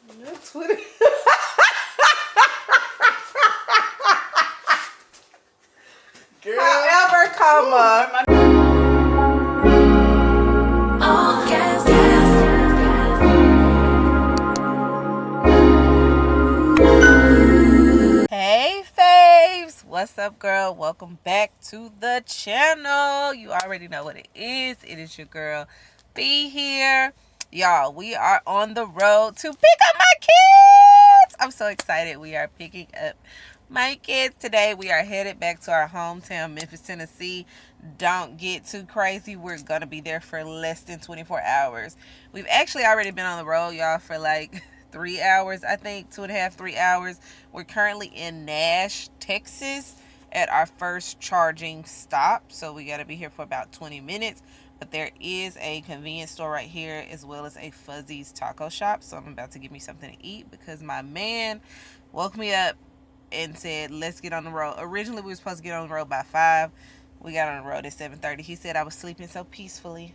That's what it Girl. However, comma. Hey faves, what's up girl? Welcome back to the channel. You already know what it is. It is your girl B here. Y'all, we are on the road to pick up my kids. I'm so excited. We are picking up my kids today. We are headed back to our hometown, Memphis, Tennessee. Don't get too crazy. We're going to be there for less than 24 hours. We've actually already been on the road, y'all, for like 3 hours, I think, 2.5, 3 hours. We're currently in Nash, Texas at our first charging stop. So we got to be here for about 20 minutes. But there is a convenience store right here as well as a Fuzzy's taco shop. So I'm about to get me something to eat because my man woke me up and said, let's get on the road. Originally, we were supposed to get on the road by 5. We got on the road at 7:30. He said I was sleeping so peacefully.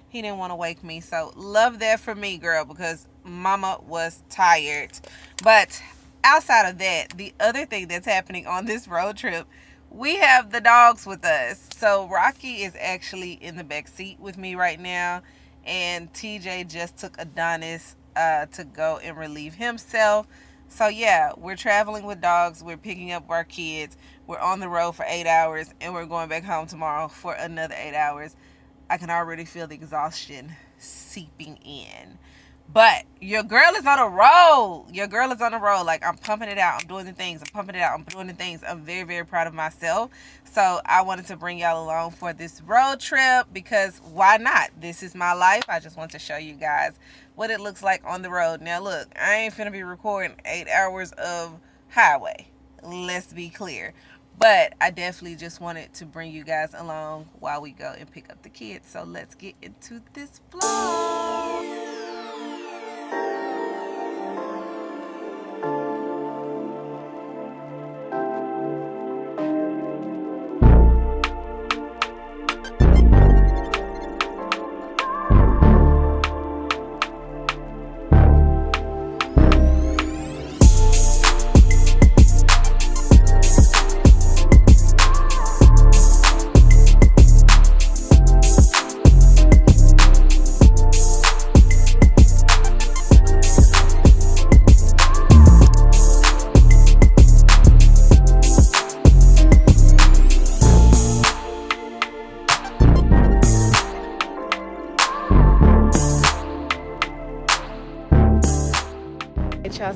He didn't want to wake me. So love that for me, girl, because mama was tired. But outside of that, the other thing that's happening on this road trip, we have the dogs with us. So Rocky is actually in the back seat with me right now. And TJ just took Adonis to go and relieve himself. So yeah, we're traveling with dogs. We're picking up our kids. We're on the road for 8 hours. And we're going back home tomorrow for another 8 hours. I can already feel the exhaustion seeping in. But your girl is on a roll. Your girl is on a roll. Like, I'm pumping it out. I'm doing the things. I'm pumping it out. I'm doing the things. I'm very, very proud of myself. So I wanted to bring y'all along for this road trip because why not? This is my life. I just want to show you guys what it looks like on the road. Now, look, I ain't finna be recording 8 hours of highway. Let's be clear. But I definitely just wanted to bring you guys along while we go and pick up the kids. So let's get into this vlog.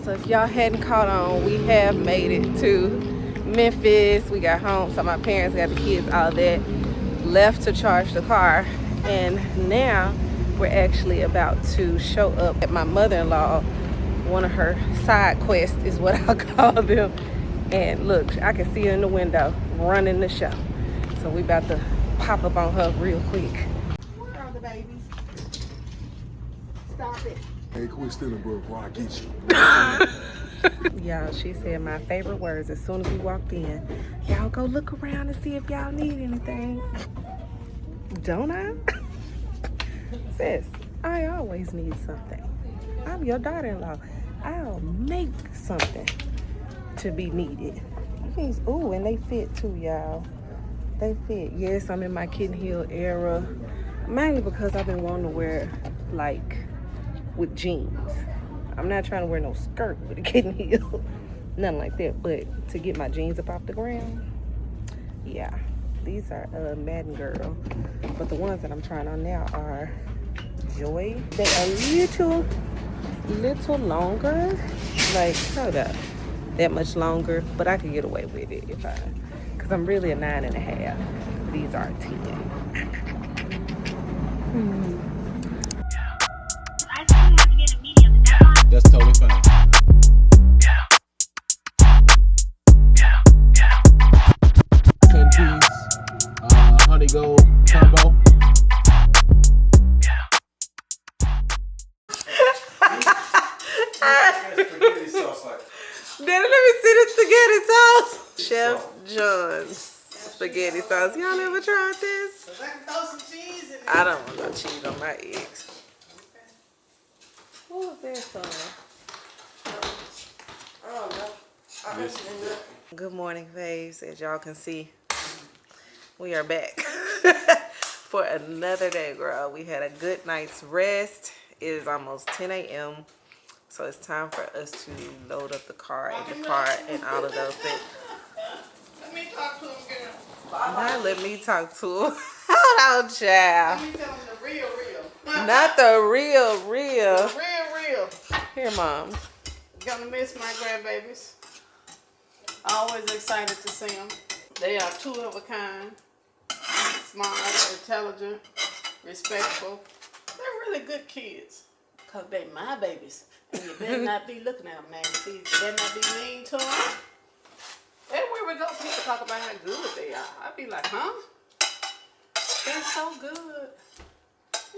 So if y'all hadn't caught on, we have made it to Memphis. We got home, so my parents got the kids, all that, left to charge the car, and now we're actually about to show up at my mother-in-law. One of her side quests is what I call them. And look, I can see her in the window running the show. So we about to pop up on her real quick. Where are the babies? Stop it. Hey, quit stealing, bro, before I get you. Y'all, she said my favorite words as soon as we walked in. Y'all go look around and see if y'all need anything. Don't I? Sis, I always need something. I'm your daughter-in-law. I'll make something to be needed. These, ooh, and they fit too, y'all. They fit. Yes, I'm in my kitten heel era. Mainly because I've been wanting to wear, like, with jeans. I'm not trying to wear no skirt with a kitten heel. Nothing like that. But to get my jeans up off the ground, yeah. These are Madden Girl. But the ones that I'm trying on now are Joy. They are little longer. Like, hold up. That much longer. But I could get away with it if I, because I'm really a 9.5. These are 10. That's totally fine. 10-piece honey gold combo. Then let me see the spaghetti sauce. Chef John's spaghetti sauce. Y'all ever tried this? I can throw some cheese in it. I don't want no cheese on my eggs. What was that for? Good morning, faves. As y'all can see, we are back for another day, girl. We had a good night's rest. It is almost 10 a.m. So it's time for us to load up the car and depart and all of those things. Let me talk to him, girl. Not let me talk to him. Hold on, child. Let me tell him the real. Not the real. The real. Here, Mom. Gonna miss my grandbabies. Always excited to see them. They are two of a kind. Smart, intelligent, respectful. They're really good kids. Because they my babies. And you better not be looking at them now. See, you better not be mean to them. Everywhere we go, people talk about how good they are. I be like, huh? They're so good.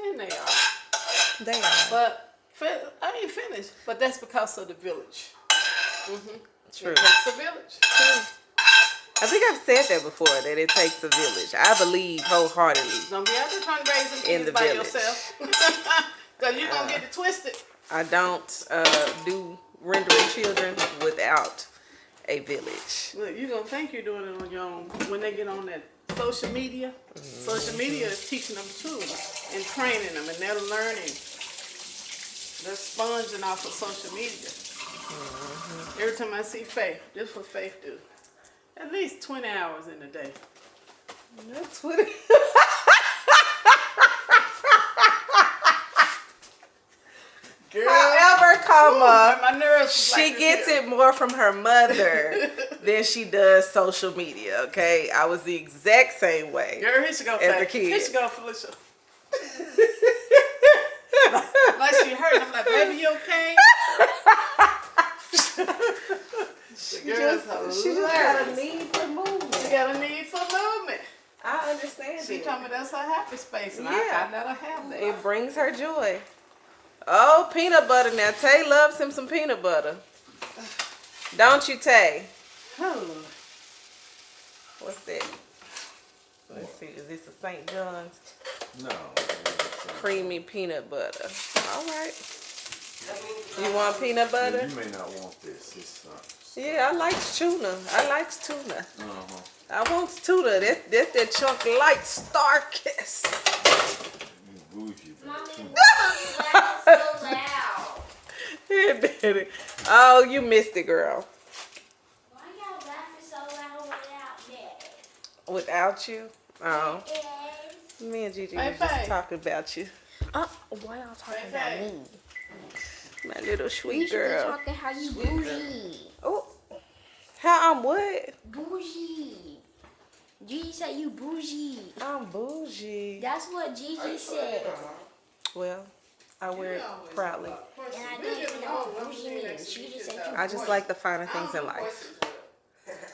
And they are. They are. But I ain't finished. But that's because of the village. True. It takes a village. I think I've said that before, that it takes a village. I believe wholeheartedly. Don't be out there trying to raise them In kids the by village. yourself. Because you're going to get it twisted. I don't do rendering children without a village. Look, you're going to think you're doing it on your own. When they get on that social media, social media is teaching them too and training them, and they're learning. They're sponging off of social media. Every time I see Faith, this is what Faith do. At least 20 hours in a day. That's what it Girl, However, comma, my nerves is she like gets this it more from her mother than she does social media, okay? I was the exact same way. Girl, here she go, As Faith. a kid. Here she go, Felicia. Like she hurt. I'm like, baby, you okay? She just got a need for movement. She got a need for movement. I understand She it. told me that's her happy space, and Yeah. I let her have that. It brings her joy. Oh, peanut butter now. Tay loves him some peanut butter. Don't you, Tay? What's that? Let's see. Is this a St. John's? No. Creamy peanut butter. All right. You want peanut butter? You may not want this. It's Yeah, I like tuna. I like tuna. uh-huh. I want tuna. That's that chunk light Starkist. You bougie, Mommy, baby. laugh so loud. Here, Daddy. Oh, you missed it, girl. Why y'all laughing so loud without me? Without you? Oh. Yes. Me and Gigi Hey, was just Faye. talking about you. Why y'all talking about Faye. me? My little You sweet should be girl. talking how you bougie. Oh, how I'm what? Bougie. Gigi said you bougie. I'm bougie. That's what Gigi said. Well, I wear it proudly. And I didn't even know what bougie means. She just said you I just like the finer things in life.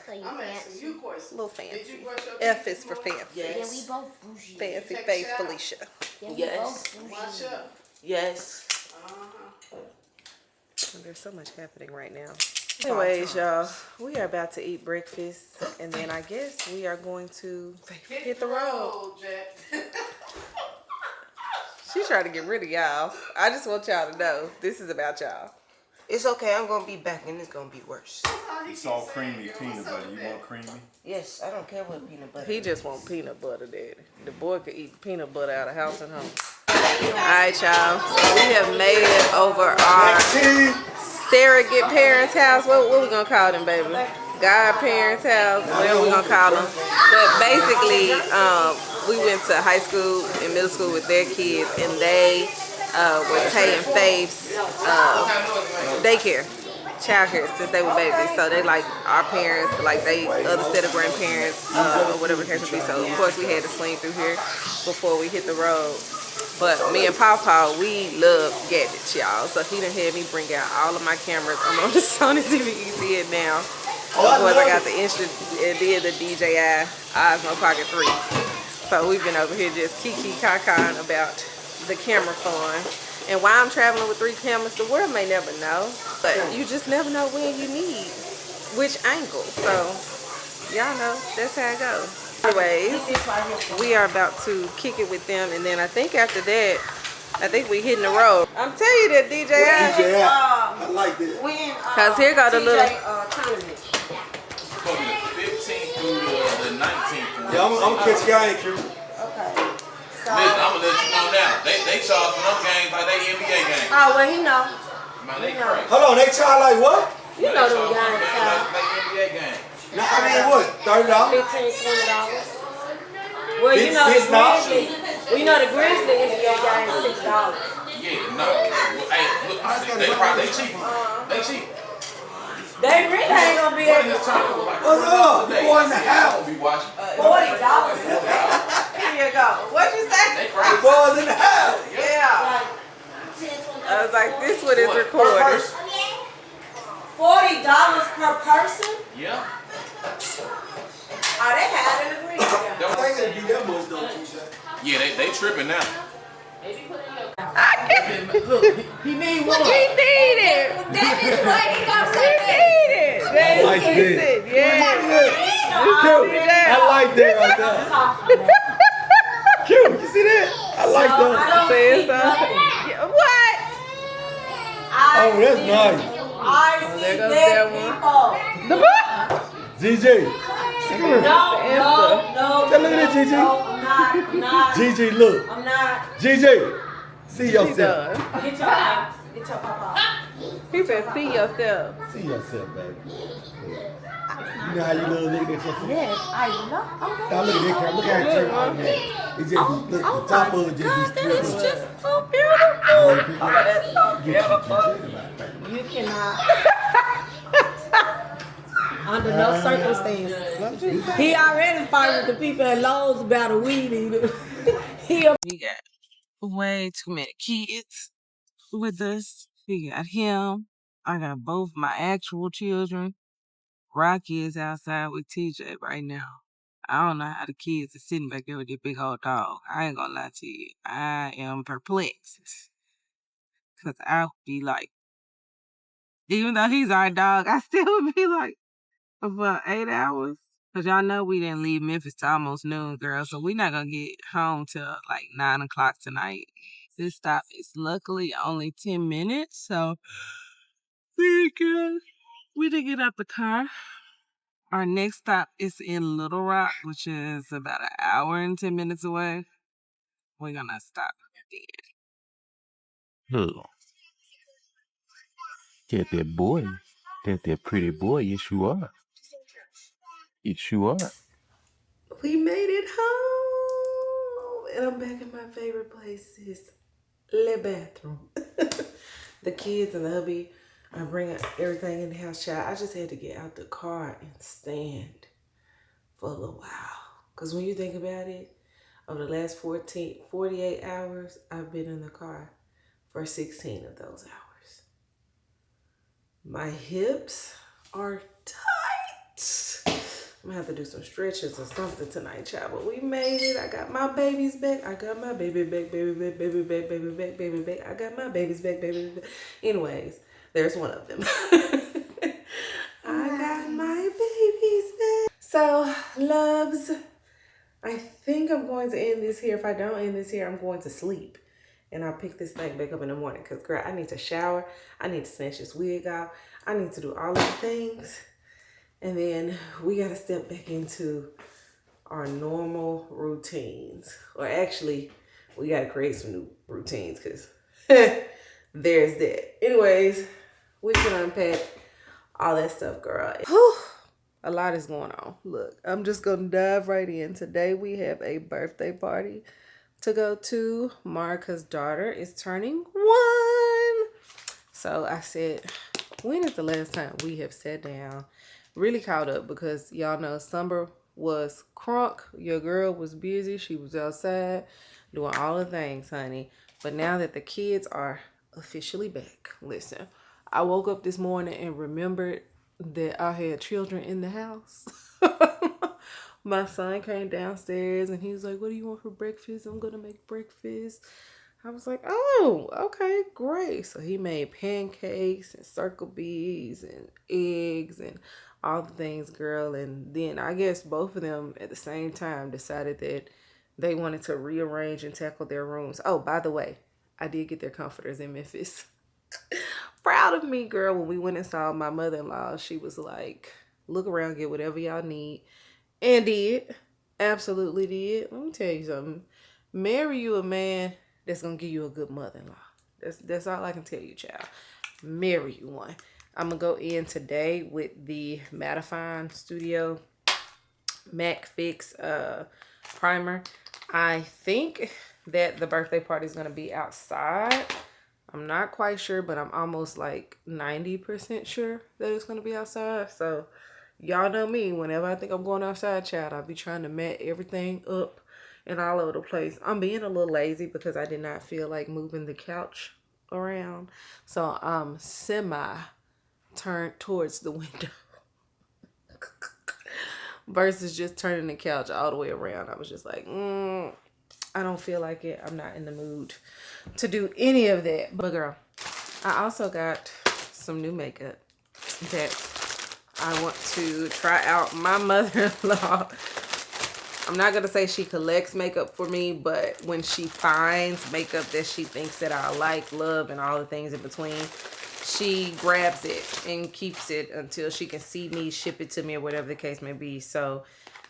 so you I'm asking fancy. you questions. A little Did fancy. you brush your F teeth is for this morning? fancy. Then we both bougie. Fancy Take a face shower. Felicia. Then we Yes. both Wash bougie. up. Yes. There's so much happening right now. Anyways, y'all, we are about to eat breakfast, and then I guess we are going to hit the road. Jack. She tried to get rid of y'all. I just want y'all to know this is about y'all. It's okay. I'm gonna be back, and it's gonna be worse. It's all creamy peanut butter. You want creamy? Yes, I don't care what peanut butter. He just want peanut butter, Daddy. The boy could eat peanut butter out of house and home. Alright, y'all. We have made it over our surrogate parents' house. What we gonna call them, baby? Godparents' house, whatever we gonna call them. But basically, we went to high school and middle school with their kids, and they were Tay and Faves daycare, childcare, since they were babies. So they like our parents, like they other set of grandparents, or whatever the case would be. So of course we had to swing through here before we hit the road. But me and Pawpaw, we love gadgets, y'all. So he done had me bring out all of my cameras. I'm on the Sony ZV-E10 now. Of course, I got the instant, the DJI Osmo Pocket 3. So we've been over here just kiki-kakan about the camera fun. And why I'm traveling with 3 cameras, the world may never know. But you just never know when you need which angle. So y'all know, that's how it goes. Anyways, we are about to kick it with them, and then I think after that, I think we hitting the road. I'm telling you that DJI. I like this. Cause here go the little. Tournament. Cover the 15th through the 19th. Yeah, I'm gonna catch y'all, Q. Okay. So, Listen, I'm gonna let you know now. They charge for them games like they NBA games. oh, well, he know. Man, they crazy. Hold on, they charge like what? You know them guys. Like NBA games. Now, I mean, what? $30? $15, $20. Well, you know the Grizzly. Well, you know the Grizzly NBA game is $6. Yeah, no. Hey, look, they cheap. They cheap. They really ain't gonna be able to. What's up? You going in the house? Be watching. $40. Here you go. What'd you say? They crazy. Boys in the house. Yeah. I was like, this one is recorded. $40 per person? Yeah. Oh, they had it in the Grizzly. I think it'd be that much though, TJ. Yeah, they tripping now. He need one. He need it. That is what he gonna say. He need it. That like is that. it. Yeah. I like that right there. Cute, you see that? I like that. Say something. Yeah, what? Oh, that's nice. I see there goes dead that one. people. The book. GG. No, look at that, Gigi. No, I'm not. GG, look. I'm not. GG. See She yourself. done. Get your house. Get your papa. He said, see yourself. See yourself, baby. You know how you love looking at yourself? Yes, I know. Okay. Now look at that camera. Look how it turned out there. It just look, the top of it just be That is stripped. just so beautiful. Oh, that's so beautiful. You cannot. Under no circumstances. He already fought with the people at Lowe's about a weed eater. We got way too many kids with us. We got him. I got both my actual children. Rocky is outside with TJ right now. I don't know how the kids are sitting back there with their big old dog. I ain't gonna lie to you. I am perplexed. Because I would be like, even though he's our dog, I still would be like, for 8 hours. Because y'all know we didn't leave Memphis till almost noon, girl. So we're not going to get home till like 9 o'clock tonight. This stop is luckily only 10 minutes. So we didn't get out the car. Our next stop is in Little Rock, which is about an hour and 10 minutes away. We're going to stop there. Look. Get that boy. That pretty boy. Yes, you are. Yes, you are. We made it home. And I'm back in my favorite places. Le bathroom. The kids and the hubby are bringing everything in the house, child. I just had to get out the car and stand for a little while. Because when you think about it, over the last 48 hours, I've been in the car for 16 of those hours. My hips are tight. I'm gonna have to do some stretches or something tonight, child. But we made it. I got my babies back. I got my baby back, baby back, baby back, baby back, baby back. I got my babies back, baby back. Anyways, there's one of them. I got my babies back. So, loves, I think I'm going to end this here. If I don't end this here, I'm going to sleep. And I'll pick this thing back up in the morning. Because, girl, I need to shower. I need to snatch this wig off. I need to do all of the things. And then we got to step back into our normal routines. Or actually, we got to create some new routines because there's that. Anyways, we can unpack all that stuff, girl. Whew, a lot is going on. Look, I'm just going to dive right in. Today we have a birthday party to go to. Marika's daughter is turning 1. So I said, when is the last time we have sat down, really caught up? Because y'all know summer was crunk. Your girl was busy. She was outside doing all the things, honey. But now that the kids are officially back, listen, I woke up this morning and remembered that I had children in the house. My son came downstairs and he was like, what do you want for breakfast? I'm going to make breakfast. I was like, oh, okay, great. So he made pancakes and circle bees and eggs and all the things, girl. And then I guess both of them at the same time decided that they wanted to rearrange and tackle their rooms. Oh, by the way, I did get their comforters in Memphis. Proud of me, girl. When we went and saw my mother-in-law, she was like, look around, get whatever y'all need. And did. Absolutely did. Let me tell you something. Marry you a man that's gonna give you a good mother-in-law. That's all I can tell you, child. Marry you one. I'm gonna go in today with the Mattifying Studio MAC Fix primer. I think that the birthday party is gonna be outside. I'm not quite sure, but I'm almost like 90% sure that it's gonna be outside. So y'all know me, whenever I think I'm going outside, child, I'll be trying to mat everything up and all over the place. I'm being a little lazy because I did not feel like moving the couch around. So I'm semi-turned towards the window versus just turning the couch all the way around. I was just like, I don't feel like it. I'm not in the mood to do any of that. But girl, I also got some new makeup that I want to try out. My mother-in-law, I'm not going to say she collects makeup for me, but when she finds makeup that she thinks that I like, love, and all the things in between, she grabs it and keeps it until she can see me, ship it to me, or whatever the case may be. So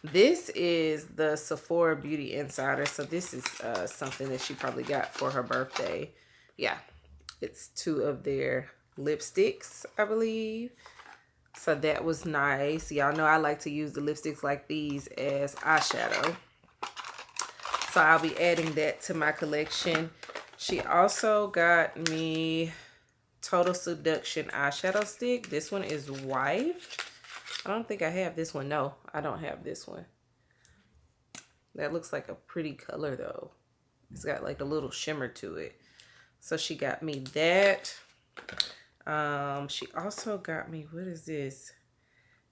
this is the Sephora Beauty Insider. So this is something that she probably got for her birthday. Yeah, it's 2 of their lipsticks, I believe. So that was nice. Y'all know I like to use the lipsticks like these as eyeshadow. So I'll be adding that to my collection. She also got me Total Seduction eyeshadow stick. This one is white. I don't think I have this one. No, I don't have this one. That looks like a pretty color though. It's got like a little shimmer to it. So she got me that. She also got me, what is this?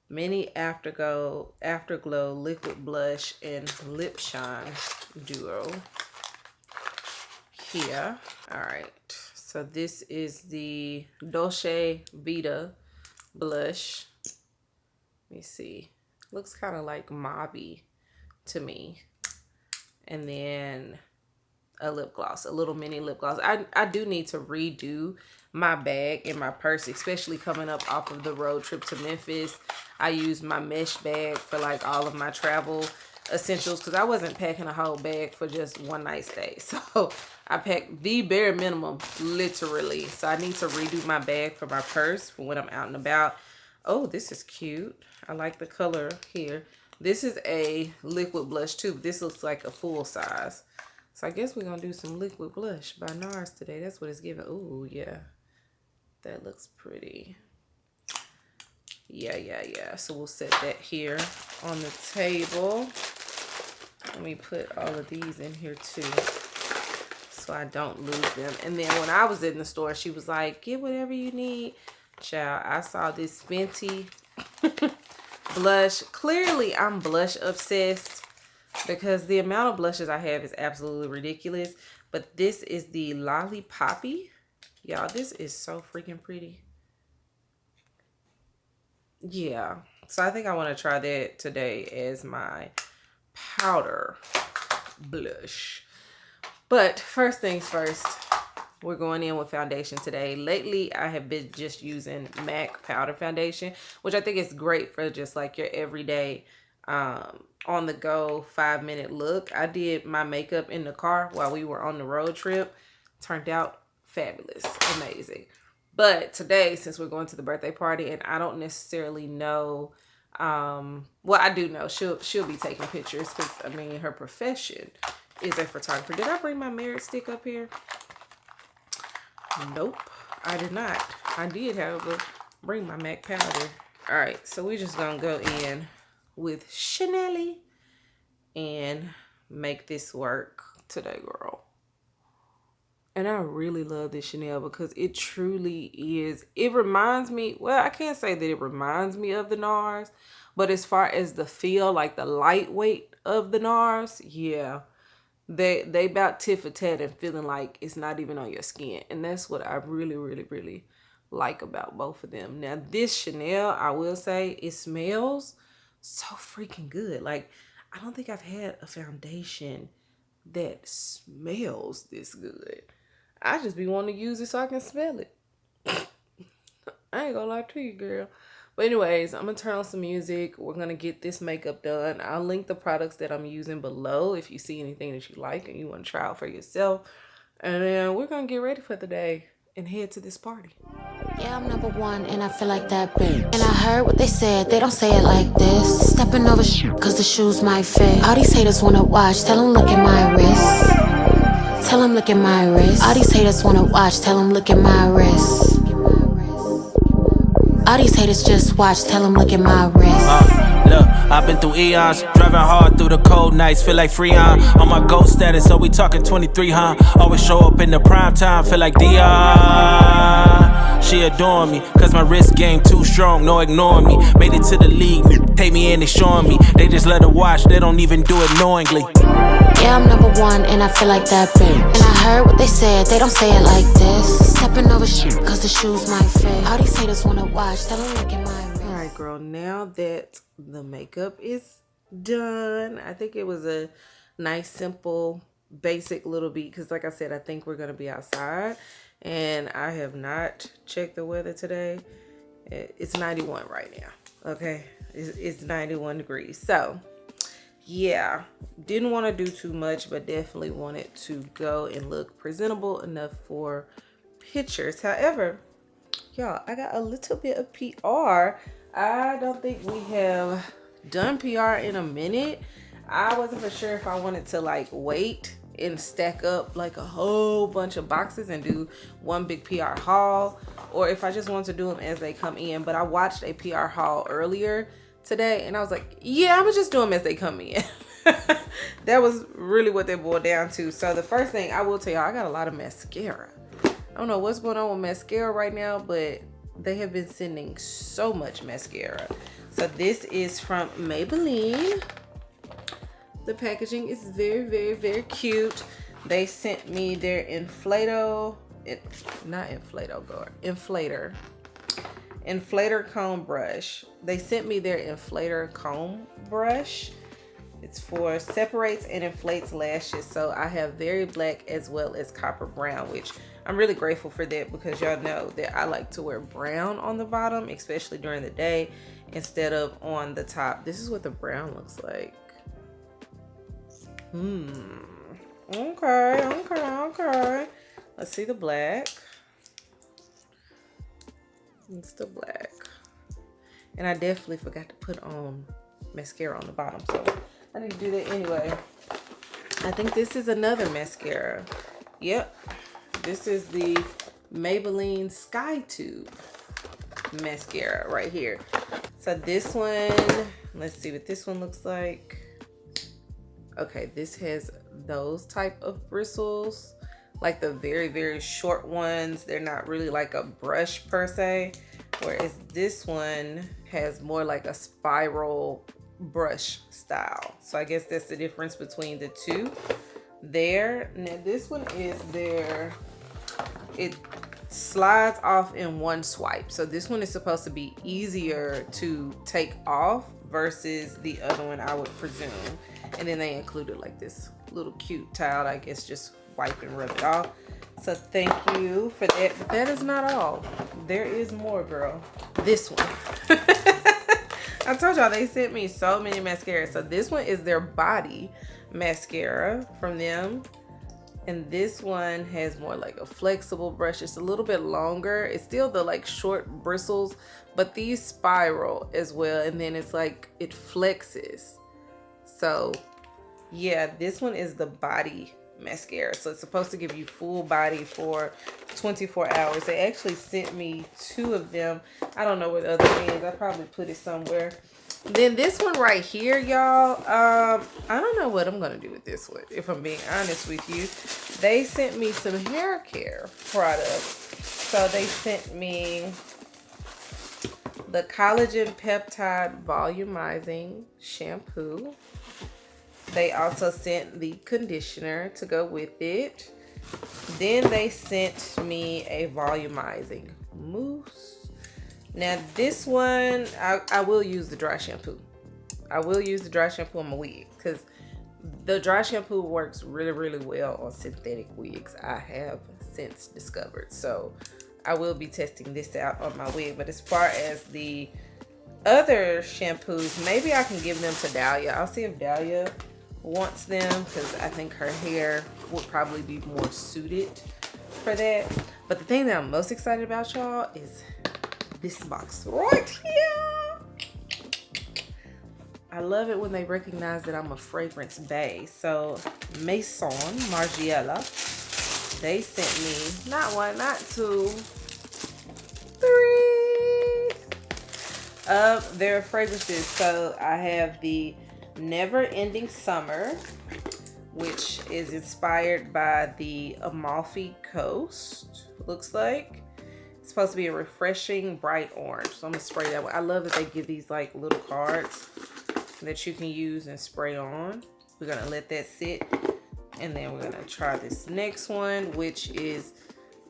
Mini Afterglow Liquid Blush and Lip Shine Duo. Here. Alright. So this is the Dolce Vita blush. Let me see. Looks kind of like mauve-y to me. And then a lip gloss, a little mini lip gloss. I do need to redo my bag and my purse, especially coming up off of the road trip to Memphis. I used my mesh bag for like all of my travel essentials because I wasn't packing a whole bag for just one night stay. So I packed the bare minimum, literally. So I need to redo my bag for my purse for when I'm out and about. Oh, this is cute. I like the color here. This is a liquid blush too. This looks like a full size. So I guess we're going to do some liquid blush by NARS today. That's what it's giving. Ooh, yeah. That looks pretty. Yeah. So we'll set that here on the table. Let me put all of these in here too, so I don't lose them. And then when I was in the store, she was like, get whatever you need. Child, I saw this Fenty blush. Clearly, I'm blush obsessed because the amount of blushes I have is absolutely ridiculous. But this is the Lollipoppy. Y'all, this is so freaking pretty. Yeah. So I think I want to try that today as my powder blush. But first things first, we're going in with foundation today. Lately, I have been just using MAC powder foundation, which I think is great for just like your everyday on the go 5-minute look. I did my makeup in the car while we were on the road trip. Turned out fabulous, amazing. But today, since we're going to the birthday party and I don't necessarily know, well, I do know she'll be taking pictures because I mean her profession is a photographer. Did I bring my merit stick up here? Nope, I did not. I did, however, bring my MAC powder. All right, so we're just gonna go in with Chanel and make this work today, girl. And I really love this Chanel because it truly is. It reminds me, well, I can't say that it reminds me of the NARS, but as far as the feel, like the lightweight of the NARS, yeah. They about tit for tat and feeling like it's not even on your skin. And that's what I really like about both of them. Now, this Chanel, I will say, it smells so freaking good. Like, I don't think I've had a foundation that smells this good. I just be wanting to use it so I can smell it. I ain't gonna lie to you, girl. But anyways, I'm gonna turn on some music. We're gonna get this makeup done. I'll link the products that I'm using below if you see anything that you like and you want to try out for yourself. And then we're gonna get ready for the day and head to this party. Yeah, I'm number one, and I feel like that bitch. And I heard what they said, they don't say it like this. Stepping over cause the shoes might fit. All these haters wanna watch, tell them look at my wrist. Tell them look at my wrist. All these haters wanna watch, tell them look at my wrist. All these haters just watch, tell them look at my wrist. Look, I've been through eons, driving hard through the cold nights, feel like Freon. On my gold status, so we talking 23, huh? Always show up in the prime time, feel like Dion. She adoring me, cause my wrist game too strong, no ignoring me. Made it to the league, take me in, they showing me. They just let her watch, they don't even do it knowingly. Yeah, I'm number one, and I feel like that bitch. And I heard what they said, they don't say it like this. Stepping over cause the shoes might fit. All these haters wanna watch, tell them look at my wrist. All right, girl, now that the makeup is done, I think it was a nice, simple, basic little beat. Because like I said, I think we're going to be outside. And I have not checked the weather today. It's 91 right now. Okay, it's 91 degrees. So yeah, didn't want to do too much, but definitely wanted to go and look presentable enough for pictures. However, y'all, I got a little bit of PR. I don't think we have done PR in a minute. I wasn't for sure if I wanted to like wait and stack up like a whole bunch of boxes and do one big PR haul, or if I just want to do them as they come in. But I watched a PR haul earlier today and I was like, yeah, I'm gonna just do them as they come in. That was really what they boiled down to. So the first thing I will tell y'all, I got a lot of mascara. I don't know what's going on with mascara right now, but they have been sending so much mascara. So this is from Maybelline. The packaging is very, very, very cute. They sent me their inflator comb brush. They sent me their inflator comb brush. It's for separates and inflates lashes. So I have very black as well as copper brown, which I'm really grateful for that because y'all know that I like to wear brown on the bottom, especially during the day instead of on the top. This is what the brown looks like. Okay. Let's see the black. It's the black. And I definitely forgot to put on mascara on the bottom, so I need to do that anyway. I think this is another mascara. Yep. This is the Maybelline Sky Tube mascara right here. So this one, let's see what this one looks like. Okay, this has those type of bristles, like the very, very short ones. They're not really like a brush per se, whereas this one has more like a spiral brush style. So I guess that's the difference between the two there. Now this one is it slides off in one swipe. So this one is supposed to be easier to take off versus the other one, I would presume. And then they included like this little cute towel, I guess, just wipe and rub it off. So thank you for that. But that is not all. There is more, girl. This one. I told y'all they sent me so many mascaras. So this one is their body mascara from them. And this one has more like a flexible brush. It's a little bit longer. It's still the like short bristles, but these spiral as well. And then it's like it flexes. So yeah, this one is the body mascara. So it's supposed to give you full body for 24 hours. They actually sent me 2 of them. I don't know where the other one is. I probably put it somewhere. Then this one right here, y'all, I don't know what I'm gonna do with this one, if I'm being honest with you. They sent me some hair care products. So they sent me the collagen peptide volumizing shampoo. They also sent the conditioner to go with it. Then they sent me a volumizing mousse. Now this one, I will use the dry shampoo. I will use the dry shampoo on my wig because the dry shampoo works really, really well on synthetic wigs, I have since discovered. So I will be testing this out on my wig. But as far as the other shampoos, maybe I can give them to Dahlia. I'll see if Dahlia wants them because I think her hair would probably be more suited for that. But the thing that I'm most excited about, y'all, is this box right here. I love it when they recognize that I'm a fragrance bae. So Maison Margiela, they sent me not one, not two, 3 of their fragrances. So I have the Never Ending Summer, which is inspired by the Amalfi Coast, looks like. It's supposed to be a refreshing bright orange. So I'm gonna spray that one. I love that they give these like little cards that you can use and spray on. We're gonna let that sit. And then we're gonna try this next one, which is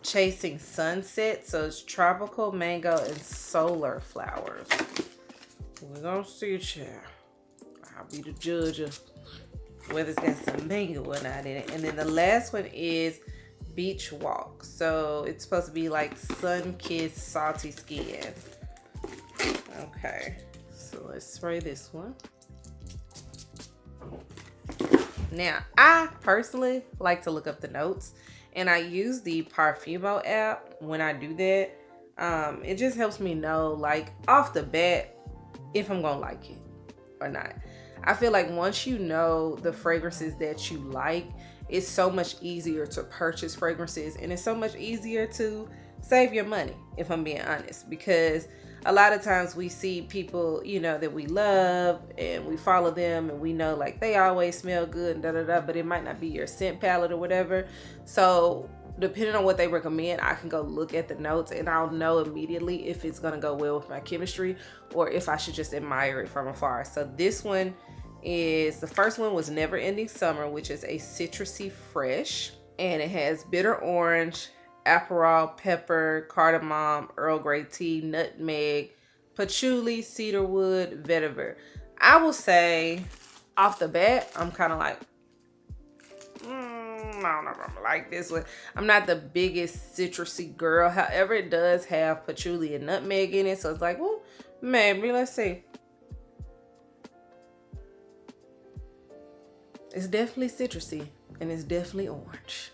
Chasing Sunset. So it's tropical mango and solar flowers. We're gonna see, child. I'll be the judge of whether it's got some mango or not in it. And then the last one is Beach Walk. So it's supposed to be like sun-kissed salty skin. Okay, so let's spray this one. Now, I personally like to look up the notes, and I use the Parfumo app when I do that. It just helps me know, like, off the bat, if I'm gonna like it or not. I feel like once you know the fragrances that you like, it's so much easier to purchase fragrances, and it's so much easier to save your money, if I'm being honest, because a lot of times we see people, you know, that we love and we follow them and we know like they always smell good and da-da-da, but it might not be your scent palette or whatever. So depending on what they recommend, I can go look at the notes and I'll know immediately if it's gonna go well with my chemistry or if I should just admire it from afar. So this one is, the first one was Never Ending Summer, which is a citrusy fresh, and it has bitter orange, Aperol, pepper, cardamom, Earl Grey tea, nutmeg, patchouli, cedarwood, vetiver. I will say, off the bat, I'm kind of like, I don't know if I'm like this one. I'm not the biggest citrusy girl. However, it does have patchouli and nutmeg in it, so it's like, well, maybe, let's see. It's definitely citrusy, and it's definitely orange.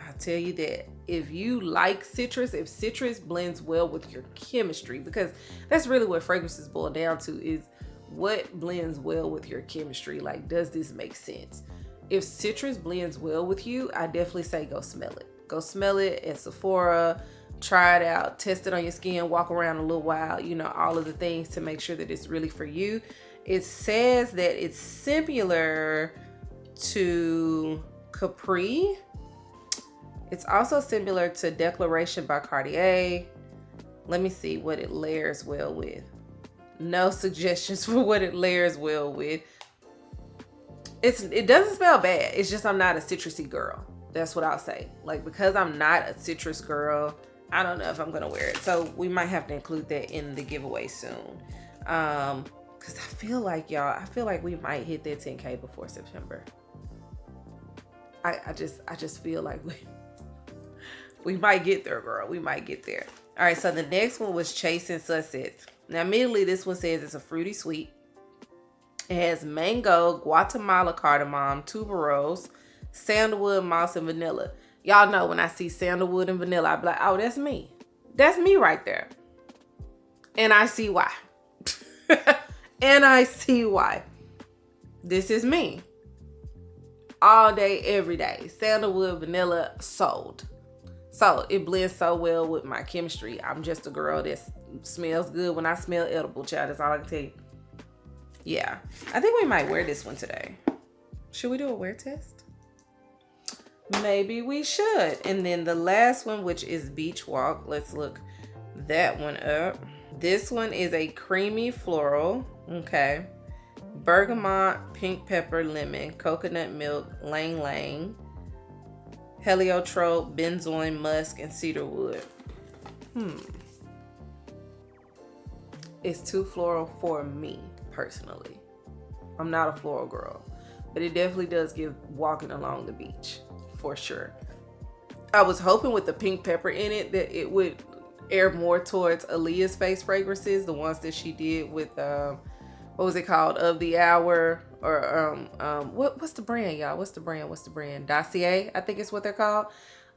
I'll tell you that. If you like citrus, if citrus blends well with your chemistry, because that's really what fragrances boil down to, is what blends well with your chemistry. Like, does this make sense? If citrus blends well with you, I definitely say go smell it. Go smell it at Sephora, try it out, test it on your skin, walk around a little while, you know, all of the things to make sure that it's really for you. It says that it's similar to Capri. It's also similar to Declaration by Cartier. Let me see what it layers well with. No suggestions for what it layers well with. It doesn't smell bad. It's just I'm not a citrusy girl. That's what I'll say. Like, because I'm not a citrus girl, I don't know if I'm gonna wear it. So we might have to include that in the giveaway soon. Cause I feel like, y'all, I feel like we might hit that 10K before September. I just feel like we might get there, girl. We might get there. All right, so the next one was Chasing Sunset. Now, immediately this one says it's a fruity sweet. It has mango, Guatemala cardamom, tuberose, sandalwood, moss, and vanilla. Y'all know when I see sandalwood and vanilla, I be like, oh, that's me. That's me right there. And I see why. And I see why. This is me. All day, every day. Sandalwood, vanilla, sold. So it blends so well with my chemistry. I'm just a girl that smells good when I smell edible, child. That's all I can tell you. Yeah. I think we might wear this one today. Should we do a wear test? Maybe we should. And then the last one, which is Beach Walk. Let's look that one up. This one is a creamy floral. Okay. Bergamot, pink pepper, lemon, coconut milk, lang lang, heliotrope, benzoin, musk, and cedarwood. It's too floral for me, personally. I'm not a floral girl, but it definitely does give walking along the beach, for sure. I was hoping with the pink pepper in it that it would err more towards Aaliyah's face fragrances, the ones that she did with what was it called, of the hour, or what's the brand, y'all? What's the brand? Dossier, I think is what they're called.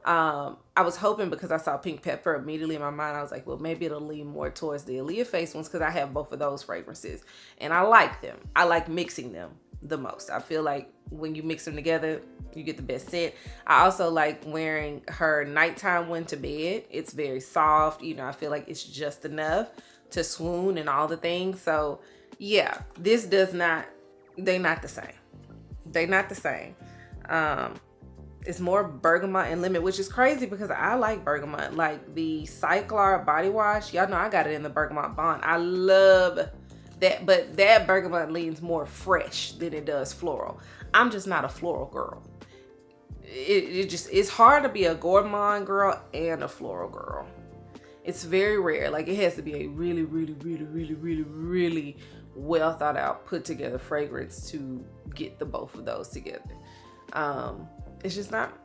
I was hoping, because I saw pink pepper immediately in my mind, I was like, well, maybe it'll lean more towards the Aaliyah face ones, because I have both of those fragrances and I like them. I like mixing them the most. I feel like when you mix them together, you get the best scent. I also like wearing her nighttime one to bed. It's very soft, you know. I feel like it's just enough to swoon and all the things. So yeah, this does not, they not the same. They not the same. It's more bergamot and lemon, which is crazy because I like bergamot. Like the Cyclar body wash, y'all know I got it in the bergamot bond. I love that, but that bergamot leans more fresh than it does floral. I'm just not a floral girl. It's hard to be a gourmand girl and a floral girl. It's very rare. Like, it has to be a really, really, really, really, really, really well thought out, put together fragrance to get the both of those together. It's just not,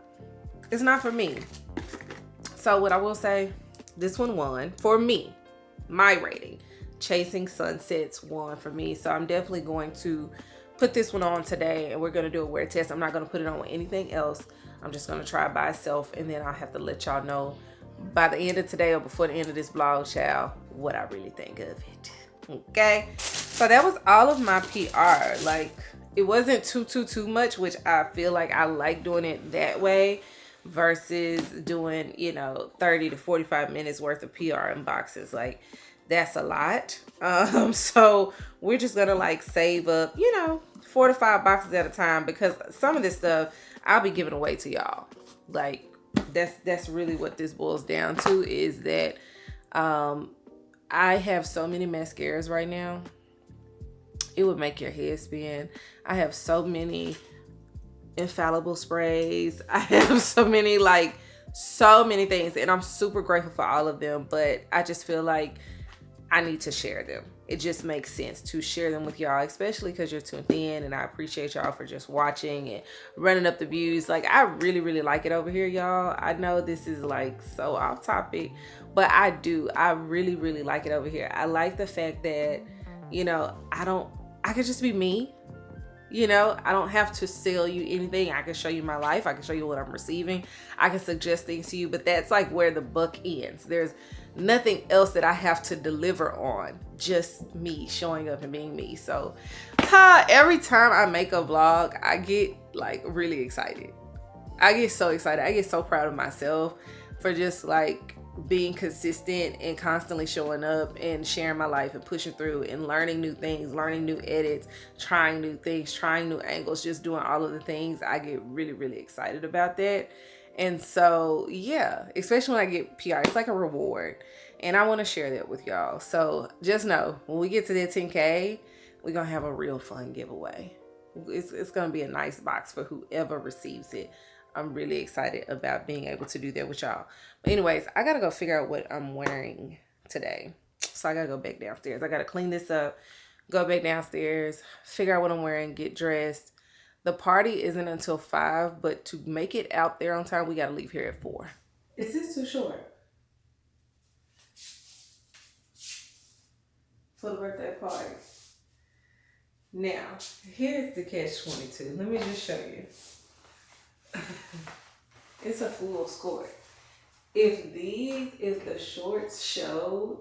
it's not for me. So what I will say, this one won for me. My rating, Chasing Sunsets, won for me. So I'm definitely going to put this one on today, and we're going to do a wear test. I'm not going to put it on with anything else. I'm just going to try it by itself, and then I'll have to let y'all know by the end of today or before the end of this vlog, child, what I really think of it. Okay, so that was all of my PR. Like, it wasn't too much, which I feel like I like doing it that way versus doing, you know, 30 to 45 minutes worth of PR unboxes. Like, that's a lot. So we're just gonna like save up, you know, 4 to 5 boxes at a time, because some of this stuff I'll be giving away to y'all. Like, that's really what this boils down to, is that I have so many mascaras right now, it would make your head spin. I have so many infallible sprays. I have so many things, and I'm super grateful for all of them, but I just feel like I need to share them. It just makes sense to share them with y'all, especially because you're tuned in, and I appreciate y'all for just watching and running up the views. Like, I really like it over here, y'all. I know this is like so off topic, but I really like it over here. I like the fact that, you know, I could just be me. You know, I don't have to sell you anything. I can show you my life. I can show you what I'm receiving. I can suggest things to you, but that's like where the buck ends. There's nothing else that I have to deliver on. Just me showing up and being me. So every time I make a vlog, I get like really excited. I get so excited. I get so proud of myself for just like being consistent and constantly showing up and sharing my life and pushing through and learning new things, learning new edits, trying new things, trying new angles, just doing all of the things. I get really excited about that. And so yeah, especially when I get PR, it's like a reward, and I want to share that with y'all. So just know, when we get to that 10K, we're gonna have a real fun giveaway. It's gonna be a nice box for whoever receives it. I'm really excited about being able to do that with y'all. But anyways, I gotta go figure out what I'm wearing today. So I gotta go back downstairs. I gotta clean this up, go back downstairs, figure out what I'm wearing, get dressed. The party isn't until 5, but to make it out there on time, we gotta leave here at 4. Is this too short for the birthday party? Now, here's the catch-22. Let me just show you. It's a full skirt. If the shorts showed,